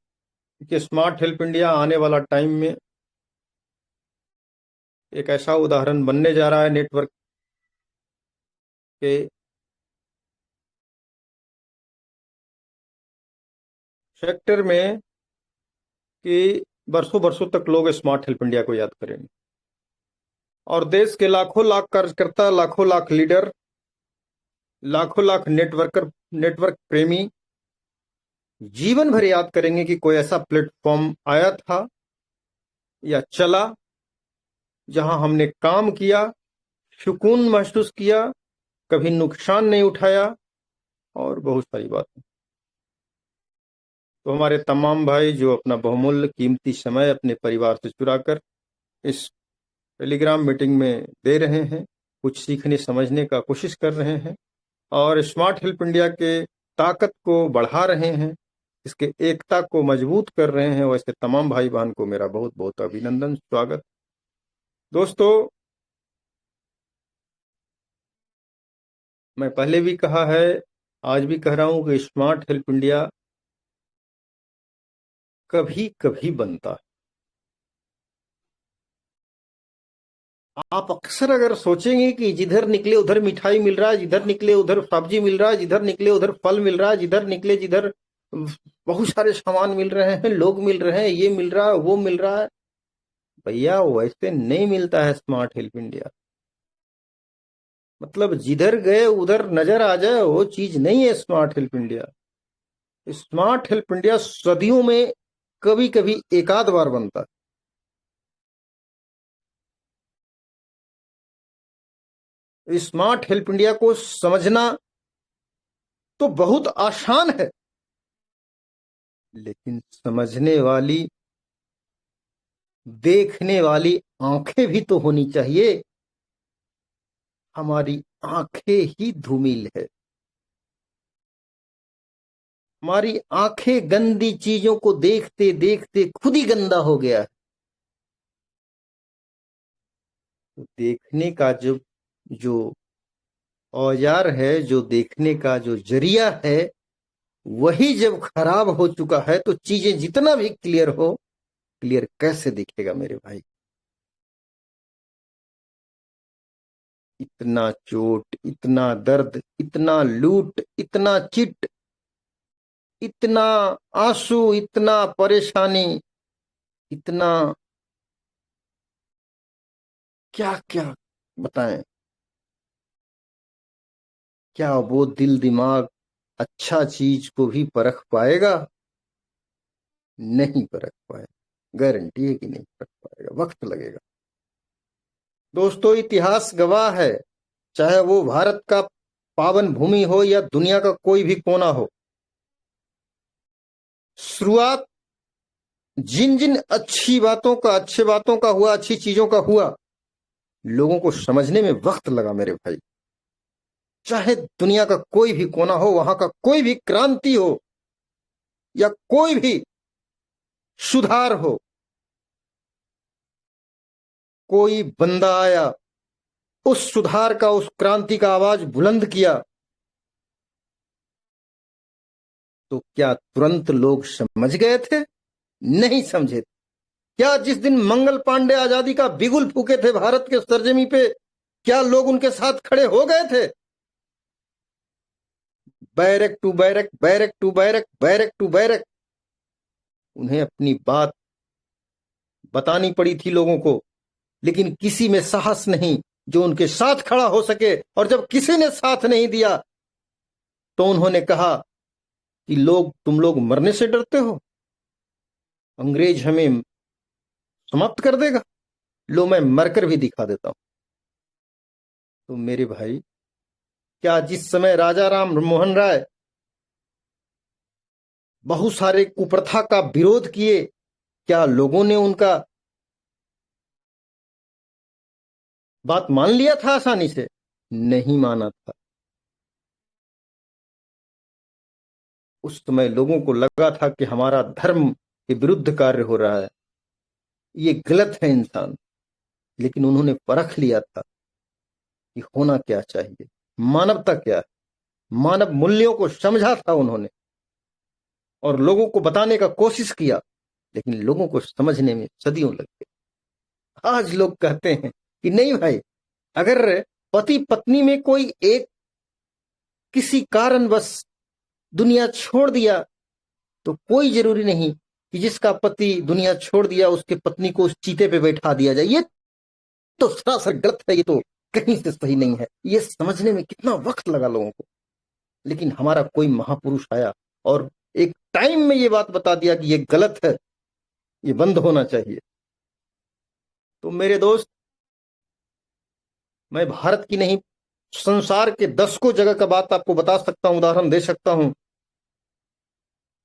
[SPEAKER 6] कि स्मार्ट हेल्प इंडिया आने वाला टाइम में एक ऐसा उदाहरण बनने जा रहा है नेटवर्क के सेक्टर में कि बरसों बरसों तक लोग स्मार्ट हेल्प इंडिया को याद करेंगे। और देश के लाखों लाख कार्यकर्ता, लाखों लाख लीडर, लाखों लाख नेटवर्क प्रेमी जीवन भर याद करेंगे कि कोई ऐसा प्लेटफॉर्म आया था या चला जहां हमने काम किया, सुकून महसूस किया, कभी नुकसान नहीं उठाया और बहुत सारी बातें। तो हमारे तमाम भाई जो अपना बहुमूल्य कीमती समय अपने परिवार से चुराकर इस टेलीग्राम मीटिंग में दे रहे हैं, कुछ सीखने समझने का कोशिश कर रहे हैं और स्मार्ट हेल्प इंडिया के ताकत को बढ़ा रहे हैं, इसके एकता को मजबूत कर रहे हैं, वैसे तमाम भाई बहन को मेरा बहुत बहुत अभिनंदन, स्वागत। दोस्तों, मैं पहले भी कहा है, आज भी कह रहा हूं कि स्मार्ट हेल्प इंडिया कभी कभी बनता है। आप अक्सर अगर सोचेंगे कि जिधर निकले उधर मिठाई मिल रहा है, जिधर निकले उधर सब्जी मिल रहा है, जिधर निकले उधर फल मिल रहा है, जिधर निकले जिधर बहुत सारे सामान मिल रहे हैं, लोग मिल रहे हैं, ये मिल रहा है, वो मिल रहा है, भैया वैसे नहीं मिलता है स्मार्ट हेल्प इंडिया। मतलब जिधर गए उधर नजर आ जाए वो चीज नहीं है smart help India. Smart help India सदियों में कभी कभी एक आध बार बनता है। स्मार्ट हेल्प इंडिया को समझना तो बहुत आसान है, लेकिन समझने वाली, देखने वाली आंखें भी तो होनी चाहिए। हमारी आंखें ही धूमिल है, हमारी आंखें गंदी चीजों को देखते देखते खुद ही गंदा हो गया है। तो देखने का जो औजार है, जो देखने का जो जरिया है, वही जब खराब हो चुका है तो चीजें जितना भी क्लियर हो, क्लियर कैसे दिखेगा मेरे भाई। इतना चोट, इतना दर्द, इतना लूट, इतना चिट, इतना आंसू, इतना परेशानी, इतना क्या क्या बताएं। क्या वो दिल दिमाग अच्छा चीज को भी परख पाएगा? नहीं परख पाएगा, गारंटी है कि नहीं परख पाएगा, वक्त लगेगा। दोस्तों, इतिहास गवाह है, चाहे वो भारत का पावन भूमि हो या दुनिया का कोई भी कोना हो, शुरुआत जिन जिन अच्छी बातों का हुआ, अच्छी चीजों का हुआ, लोगों को समझने में वक्त लगा मेरे भाई। चाहे दुनिया का कोई भी कोना हो, वहां का कोई भी क्रांति हो या कोई भी सुधार हो, कोई बंदा आया, उस सुधार का, उस क्रांति का आवाज बुलंद किया, तो क्या तुरंत लोग समझ गए थे? नहीं समझे। क्या जिस दिन मंगल पांडे आजादी का बिगुल फूके थे भारत के सरजमी पे, क्या लोग उनके साथ खड़े हो गए थे? Barrack to barrack, barrack to barrack, barrack to barrack, उन्हें अपनी बात बतानी पड़ी थी लोगों को, लेकिन किसी में साहस नहीं जो उनके साथ खड़ा हो सके। और जब किसी ने साथ नहीं दिया तो उन्होंने कहा कि तुम लोग मरने से डरते हो, अंग्रेज हमें समाप्त कर देगा, लो मैं मरकर भी दिखा देता हूं। तो मेरे भाई, क्या जिस समय राजा राम मोहन राय बहुत सारे कुप्रथा का विरोध किए, क्या लोगों ने उनका बात मान लिया था आसानी से? नहीं माना था। उस समय लोगों को लगा था कि हमारा धर्म के विरुद्ध कार्य हो रहा है, ये गलत है इंसान। लेकिन उन्होंने परख लिया था कि होना क्या चाहिए, मानवता क्या है, मानव मूल्यों को समझा था उन्होंने और लोगों को बताने का कोशिश किया, लेकिन लोगों को समझने में सदियों लग गए। आज लोग कहते हैं कि नहीं भाई, अगर पति पत्नी में कोई एक किसी कारणवश दुनिया छोड़ दिया तो कोई जरूरी नहीं कि जिसका पति दुनिया छोड़ दिया उसके पत्नी को उस चीते पे बैठा दिया जाए। ये तो सरासर गलत है, ये तो कहीं से सही नहीं है। ये समझने में कितना वक्त लगा लोगों को, लेकिन हमारा कोई महापुरुष आया और एक टाइम में ये बात बता दिया कि ये गलत है, ये बंद होना चाहिए। तो मेरे दोस्त, मैं भारत की नहीं, संसार के दशकों जगह का बात आपको बता सकता हूं, उदाहरण दे सकता हूं,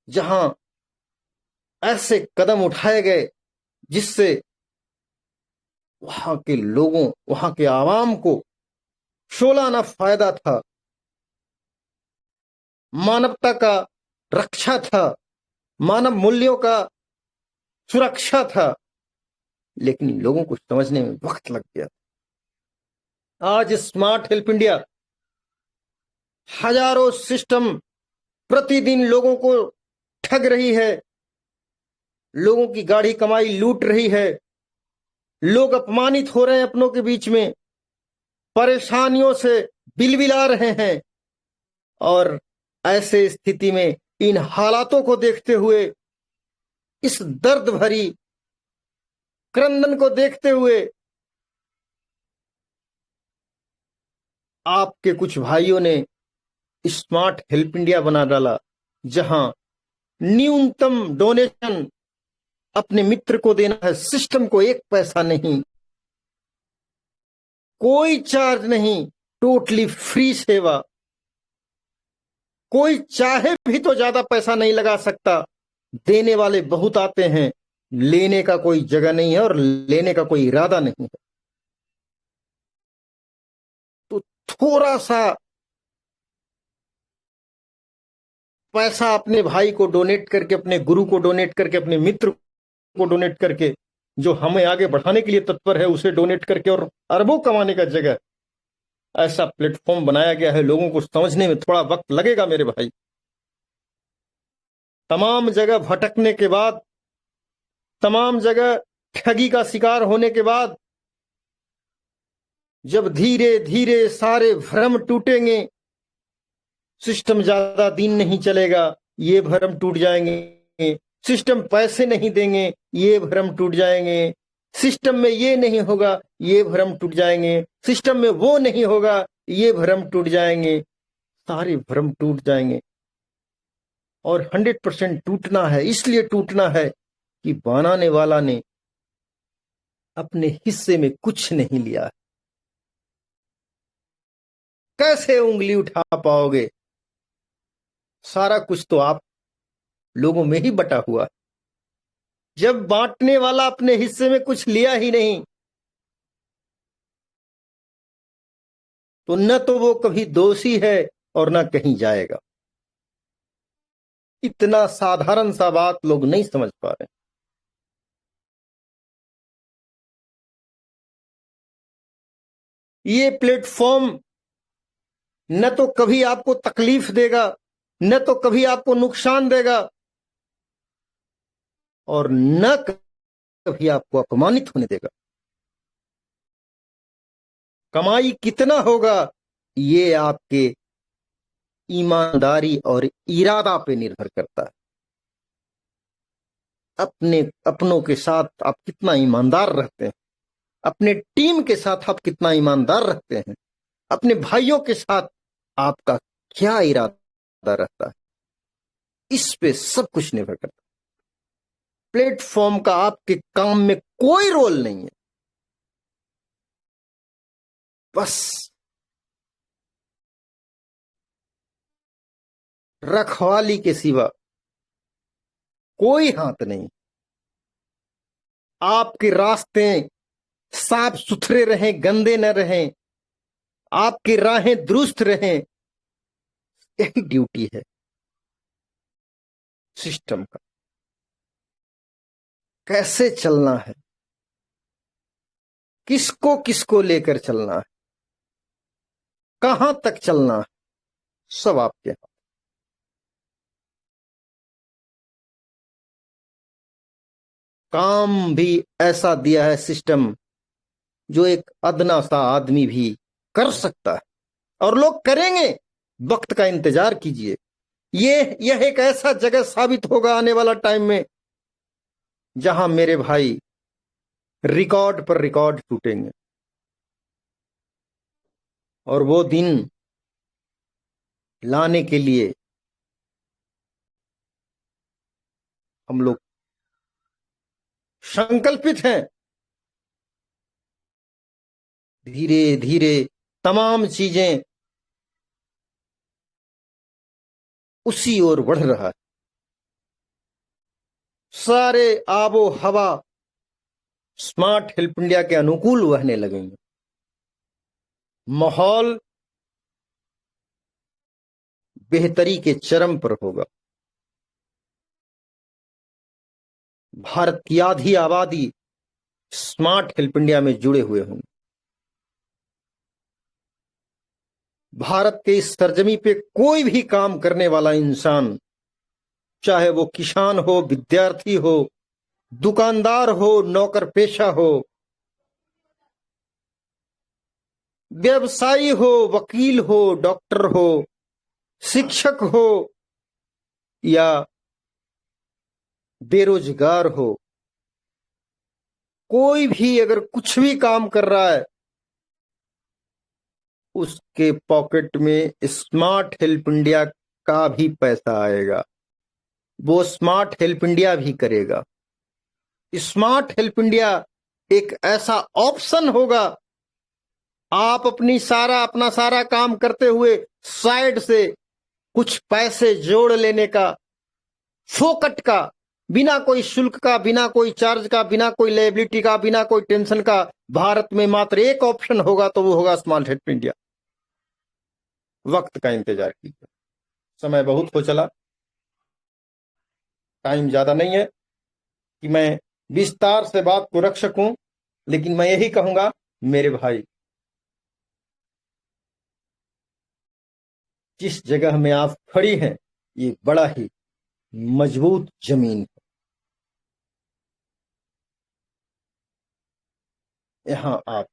[SPEAKER 6] जहां ऐसे कदम उठाए गए जिससे वहां के लोगों, वहां के आवाम को 16 आना फायदा था, मानवता का रक्षा था, मानव मूल्यों का सुरक्षा था, लेकिन लोगों को समझने में वक्त लग गया। आज स्मार्ट हेल्प इंडिया हजारों सिस्टम प्रतिदिन लोगों को ठग रही है, लोगों की गाढ़ी कमाई लूट रही है, लोग अपमानित हो रहे हैं, अपनों के बीच में परेशानियों से बिलबिला रहे हैं। और ऐसे स्थिति में इन हालातों को देखते हुए, इस दर्द भरी क्रंदन को देखते हुए, आपके कुछ भाइयों ने स्मार्ट हेल्प इंडिया बना डाला, जहां न्यूनतम डोनेशन अपने मित्र को देना है, सिस्टम को 1 पैसा नहीं, कोई चार्ज नहीं, टोटली फ्री सेवा। कोई चाहे भी तो ज्यादा पैसा नहीं लगा सकता, देने वाले बहुत आते हैं, लेने का कोई जगह नहीं है और लेने का कोई इरादा नहीं है। तो थोड़ा सा पैसा अपने भाई को डोनेट करके, अपने गुरु को डोनेट करके, अपने मित्र को डोनेट करके, जो हमें आगे बढ़ाने के लिए तत्पर है उसे डोनेट करके, और अरबों कमाने का जगह ऐसा प्लेटफॉर्म बनाया गया है। लोगों को समझने में थोड़ा वक्त लगेगा मेरे भाई। तमाम जगह भटकने के बाद, तमाम जगह ठगी का शिकार होने के बाद, जब धीरे धीरे सारे भ्रम टूटेंगे, सिस्टम ज्यादा दिन नहीं चलेगा, ये भ्रम टूट जाएंगे। सिस्टम पैसे नहीं देंगे, ये भ्रम टूट जाएंगे। सिस्टम में ये नहीं होगा, ये भ्रम टूट जाएंगे। सिस्टम में वो नहीं होगा, ये भ्रम टूट जाएंगे। सारे भ्रम टूट जाएंगे। और 100% टूटना है, इसलिए टूटना है कि बनाने वाला ने अपने हिस्से में कुछ नहीं लिया है। कैसे उंगली उठा पाओगे? सारा कुछ तो आप लोगों में ही बटा हुआ है। जब बांटने वाला अपने हिस्से में कुछ लिया ही नहीं, तो न तो वो कभी दोषी है और न कहीं जाएगा। इतना साधारण सा बात लोग नहीं समझ पा रहे। ये प्लेटफॉर्म न तो कभी आपको तकलीफ देगा, न तो कभी आपको नुकसान देगा, और न कभी आपको अपमानित होने देगा। कमाई कितना होगा ये आपके ईमानदारी और इरादा पे निर्भर करता है। अपनों के साथ आप कितना ईमानदार रहते हैं, अपने टीम के साथ आप कितना ईमानदार रहते हैं, अपने भाइयों के साथ आपका क्या इरादा रहता है। इस पे सब कुछ निर्भर करता है। प्लेटफॉर्म का आपके काम में कोई रोल नहीं है, बस रखवाली के सिवा कोई हाथ नहीं। आपके रास्ते साफ सुथरे रहें, गंदे न रहें, आपकी राहें दुरुस्त रहें, यही ड्यूटी है सिस्टम का। कैसे चलना है, किसको किसको लेकर चलना है, कहां तक चलना है, सब आपके हाथ। काम भी ऐसा दिया है सिस्टम जो एक अदना सा आदमी भी कर सकता है, और लोग करेंगे। वक्त का इंतजार कीजिए। यह एक ऐसा जगह साबित होगा आने वाला टाइम में जहां मेरे भाई रिकॉर्ड पर रिकॉर्ड टूटेंगे, और वो दिन लाने के लिए हम लोग संकल्पित हैं। धीरे धीरे तमाम चीजें उसी ओर बढ़ रहा है। सारे आबो हवा स्मार्ट हेल्प इंडिया के अनुकूल बहने लगेंगे। माहौल बेहतरी के चरम पर होगा। भारत की आधी आबादी स्मार्ट हेल्प इंडिया में जुड़े हुए होंगे। भारत के इस सरजमी पे कोई भी काम करने वाला इंसान, चाहे वो किसान हो, विद्यार्थी हो, दुकानदार हो, नौकर पेशा हो, व्यवसायी हो, वकील हो, डॉक्टर हो, शिक्षक हो या बेरोजगार हो, कोई भी अगर कुछ भी काम कर रहा है, उसके पॉकेट में स्मार्ट हेल्प इंडिया का भी पैसा आएगा। वो स्मार्ट हेल्प इंडिया भी करेगा। स्मार्ट हेल्प इंडिया एक ऐसा ऑप्शन होगा, आप अपना सारा काम करते हुए साइड से कुछ पैसे जोड़ लेने का, फोकट का, बिना कोई शुल्क का, बिना कोई चार्ज का, बिना कोई लायबिलिटी का, बिना कोई टेंशन का। भारत में मात्र एक ऑप्शन होगा, तो वो होगा स्मार्ट हेल्प इंडिया। वक्त का इंतजार कीजिए। समय बहुत हो चला, टाइम ज्यादा नहीं है कि मैं विस्तार से बात को रख सकूं, लेकिन मैं यही कहूंगा मेरे भाई, जिस जगह में आप खड़ी हैं ये बड़ा ही मजबूत जमीन है। यहां आप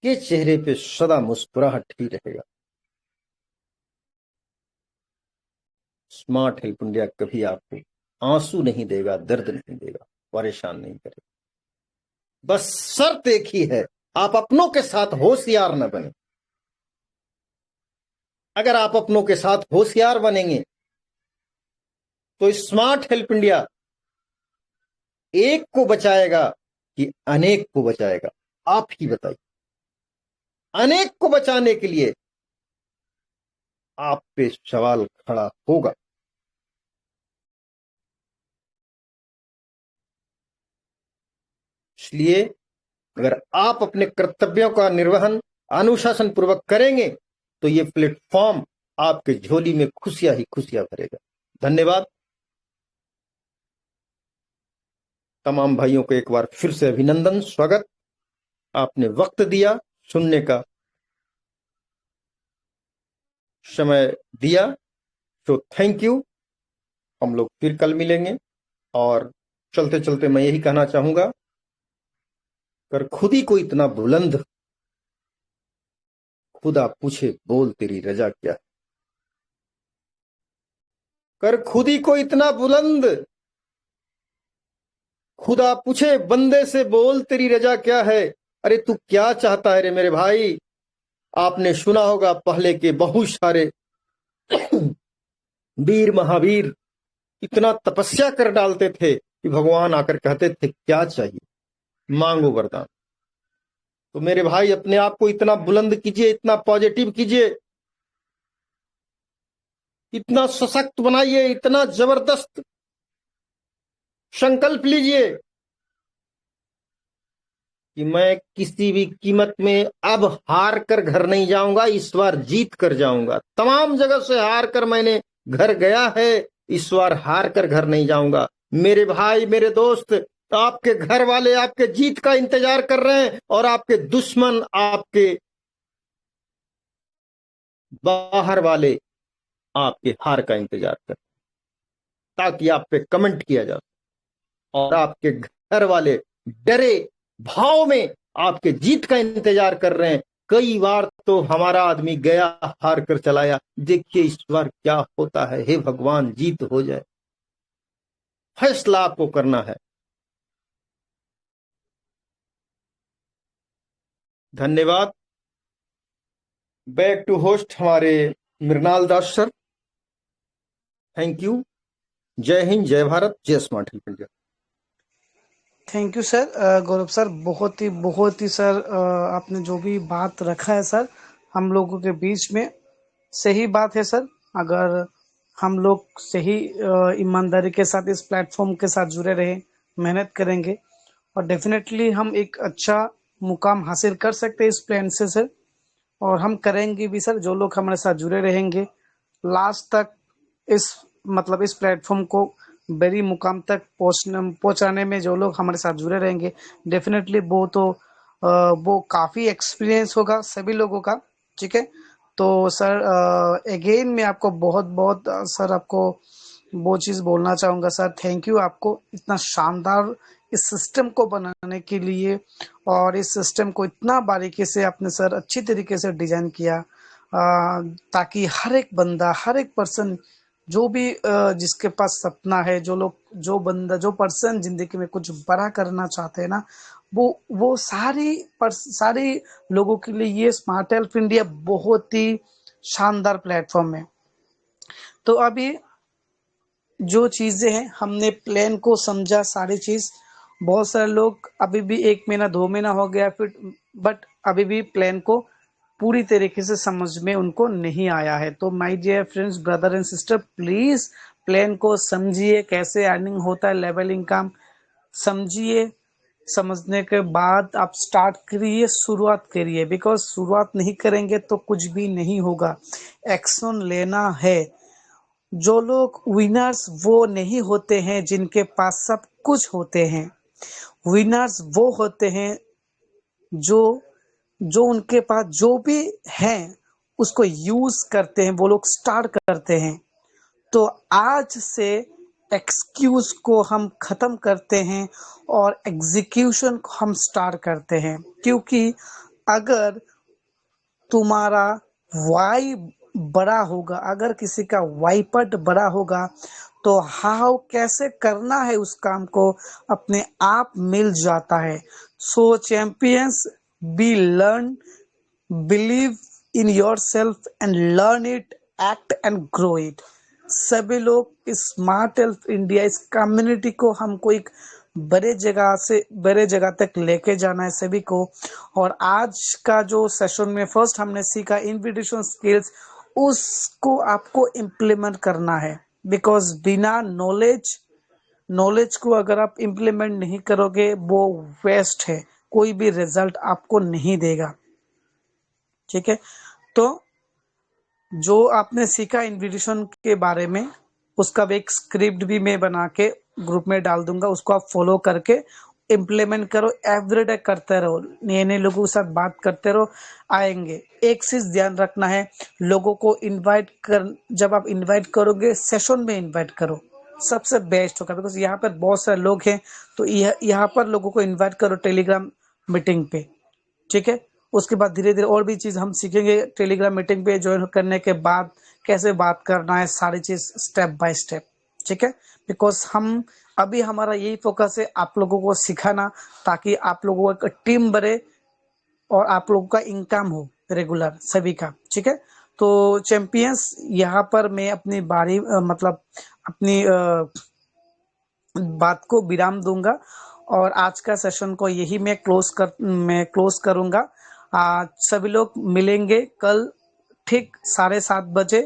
[SPEAKER 6] के चेहरे पे सदा मुस्कुराहट ही रहेगा। स्मार्ट हेल्प इंडिया कभी आपको आंसू नहीं देगा, दर्द नहीं देगा, परेशान नहीं करेगा। बस शर्त एक ही है, आप अपनों के साथ होशियार न बने। अगर आप अपनों के साथ होशियार बनेंगे तो स्मार्ट हेल्प इंडिया एक को बचाएगा कि अनेक को बचाएगा, आप ही बताइए। अनेक को बचाने के लिए आप पे सवाल खड़ा होगा। इसलिए अगर आप अपने कर्तव्यों का निर्वहन अनुशासन पूर्वक करेंगे तो ये प्लेटफॉर्म आपके झोली में खुशियां ही खुशियां भरेगा। धन्यवाद। तमाम भाइयों को एक बार फिर से अभिनंदन, स्वागत। आपने वक्त दिया, सुनने का समय दिया, तो थैंक यू। हम लोग फिर कल मिलेंगे। और चलते चलते मैं यही कहना चाहूंगा, कर खुदी को इतना बुलंद, खुदा पूछे बोल तेरी रजा क्या है। कर खुदी को इतना बुलंद, खुदा पूछे बंदे से बोल तेरी रजा क्या है। अरे तू क्या चाहता है रे मेरे भाई। आपने सुना होगा पहले के बहुत सारे वीर महावीर इतना तपस्या कर डालते थे कि भगवान आकर कहते थे क्या चाहिए, मांगो वरदान। तो मेरे भाई अपने आप को इतना बुलंद कीजिए, इतना पॉजिटिव कीजिए, इतना सशक्त बनाइए, इतना जबरदस्त संकल्प लीजिए कि मैं किसी भी कीमत में अब हार कर घर नहीं जाऊंगा, इस बार जीत कर जाऊंगा। तमाम जगह से हार कर मैंने घर गया है, इस बार हार कर घर नहीं जाऊंगा। मेरे भाई, मेरे दोस्त, आपके घर वाले आपके जीत का इंतजार कर रहे हैं और आपके दुश्मन, आपके बाहर वाले आपके हार का इंतजार कर, ताकि आप पे कमेंट किया जाए और आपके घर वाले डरे भाव में आपके जीत का इंतजार कर रहे हैं। कई बार तो हमारा आदमी गया हार कर चलाया, देखिए इस बार क्या होता है। हे भगवान, जीत हो जाए। फैसला आपको करना है। धन्यवाद। बैक टू होस्ट हमारे मृणाल दास सर। Thank you. जय हिंद, जय भारत, जय smart help India.
[SPEAKER 1] Thank you sir. Gaurav sir, बहुत ही सर, आपने जो भी बात रखा है सर हम लोगों के बीच में, सही बात है सर। अगर हम लोग सही ईमानदारी के साथ इस प्लेटफॉर्म के साथ जुड़े रहे, मेहनत करेंगे और डेफिनेटली हम एक अच्छा मुकाम हासिल कर सकते हैं इस प्लान से सर। और हम करेंगे भी सर। जो लोग हमारे साथ जुड़े रहेंगे लास्ट तक, इस मतलब इस प्लेटफॉर्म को बड़ी मुकाम तक पहुंचाने में जो लोग हमारे साथ जुड़े रहेंगे, डेफिनेटली वो काफ़ी एक्सपीरियंस होगा सभी लोगों का। ठीक है, तो सर अगेन मैं आपको बहुत बहुत सर आपको वो चीज़ बोलना चाहूँगा सर, थैंक यू आपको इतना शानदार इस सिस्टम को बनाने के लिए, और इस सिस्टम को इतना बारीकी से आपने सर अच्छी तरीके से डिजाइन किया, ताकि हर एक बंदा, हर एक पर्सन जो भी जिसके पास सपना है, जो पर्सन जिंदगी में कुछ बड़ा करना चाहते हैं ना, वो सारी लोगों के लिए ये स्मार्ट हेल्प इंडिया बहुत ही शानदार प्लेटफॉर्म है। तो अभी जो चीज़ें हैं हमने प्लान को समझा, सारी चीज़, बहुत सारे लोग अभी भी 1 महीना 2 महीना हो गया फिर, बट अभी भी प्लान को पूरी तरीके से समझ में उनको नहीं आया है। तो my dear friends, brother and sister, please plan को समझिए, कैसे अर्निंग होता है, लेवल इनकम समझिए। समझने के बाद आप स्टार्ट करिए, शुरुआत करिए, बिकॉज शुरुआत नहीं करेंगे तो कुछ भी नहीं होगा। एक्शन लेना है। जो लोग विनर्स वो नहीं होते हैं जिनके पास सब कुछ होते हैं। विनर्स वो होते हैं जो जो उनके पास जो भी है उसको यूज करते हैं, वो लोग स्टार्ट करते हैं। तो आज से एक्सक्यूज को हम खत्म करते हैं और एग्जीक्यूशन को हम स्टार्ट करते हैं। क्योंकि अगर तुम्हारा वाई बड़ा होगा, अगर किसी का वाईपट बड़ा होगा, तो हाउ कैसे करना है उस काम को अपने आप मिल जाता है। So champions, be learn, believe in your self and learn it, act and grow it. सभी लोग इस स्मार्ट हेल्थ इंडिया, इस कम्युनिटी को हमको एक बड़े जगह से बड़े जगह तक लेके जाना है सभी को। और आज का जो सेशन में फर्स्ट हमने सीखा इन्विटेशन स्किल्स, उसको आपको इम्प्लीमेंट करना है। बिकॉज बिना नॉलेज को अगर आप इम्प्लीमेंट नहीं करोगे वो वेस्ट है, कोई भी रिजल्ट आपको नहीं देगा। ठीक है, तो जो आपने सीखा इन्विटेशन के बारे में, उसका भी एक स्क्रिप्ट भी मैं बना के ग्रुप में डाल दूंगा, उसको आप फॉलो करके इम्प्लीमेंट करो, एवरीडे करते रहो, नए नए लोगों के साथ बात करते रहो, आएंगे। एक चीज ध्यान रखना है, लोगों को जब आप इनवाइट करोगे सेशन में इनवाइट करो, सबसे बेस्ट होगा। बिकॉज यहाँ पर बहुत सारे लोग हैं, तो यहाँ पर लोगों को इन्वाइट करो टेलीग्राम मीटिंग पे। ठीक है, उसके बाद धीरे धीरे और भी चीज़ हम सीखेंगे टेलीग्राम मीटिंग पे ज्वाइन करने के बाद, कैसे बात करना है, सारी चीज़ स्टेप बाय स्टेप। ठीक है, बिकॉज अभी हमारा यही फोकस है आप लोगों को सिखाना, ताकि आप लोगों का टीम बढ़े और आप लोगों का इनकम हो रेगुलर सभी का। ठीक है, तो चैंपियंस, यहाँ पर मैं अपनी बारी मतलब अपनी बात को विराम दूंगा और आज का सेशन को यही मैं क्लोज करूंगा। आज सभी लोग मिलेंगे कल ठीक 7:30 बजे।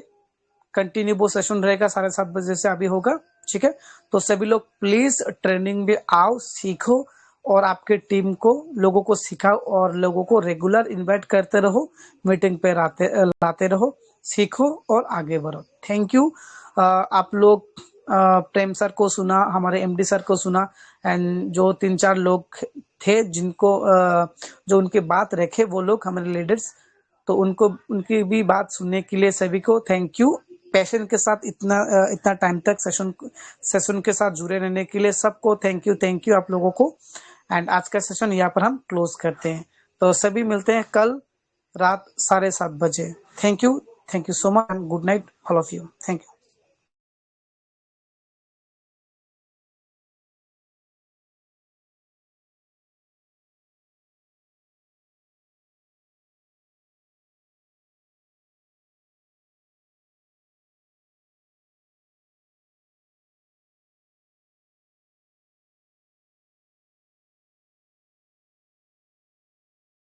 [SPEAKER 1] कंटिन्यू वो सेशन रहेगा 7:30 बजे से अभी होगा, ठीक है। तो सभी लोग प्लीज ट्रेनिंग में आओ, सीखो और आपके टीम को लोगों को सिखाओ और लोगों को रेगुलर इनवाइट करते रहो, मीटिंग पे लाते रहो, सीखो और आगे बढ़ो। Thank you. आप लोग प्रेम सर को सुना, हमारे एमडी सर को सुना एंड जो 3-4 लोग थे जिनको जो उनकी बात रखे वो लोग हमारे लीडर्स, तो उनको उनकी भी बात सुनने के लिए सभी को थैंक यू। पैशन के साथ इतना टाइम तक सेशन के साथ जुड़े रहने के लिए सबको थैंक यू आप लोगों को। एंड आज का सेशन यहाँ पर हम क्लोज करते हैं। तो सभी मिलते हैं कल रात 7:30 बजे। Thank you so much and good night all of you. Thank you.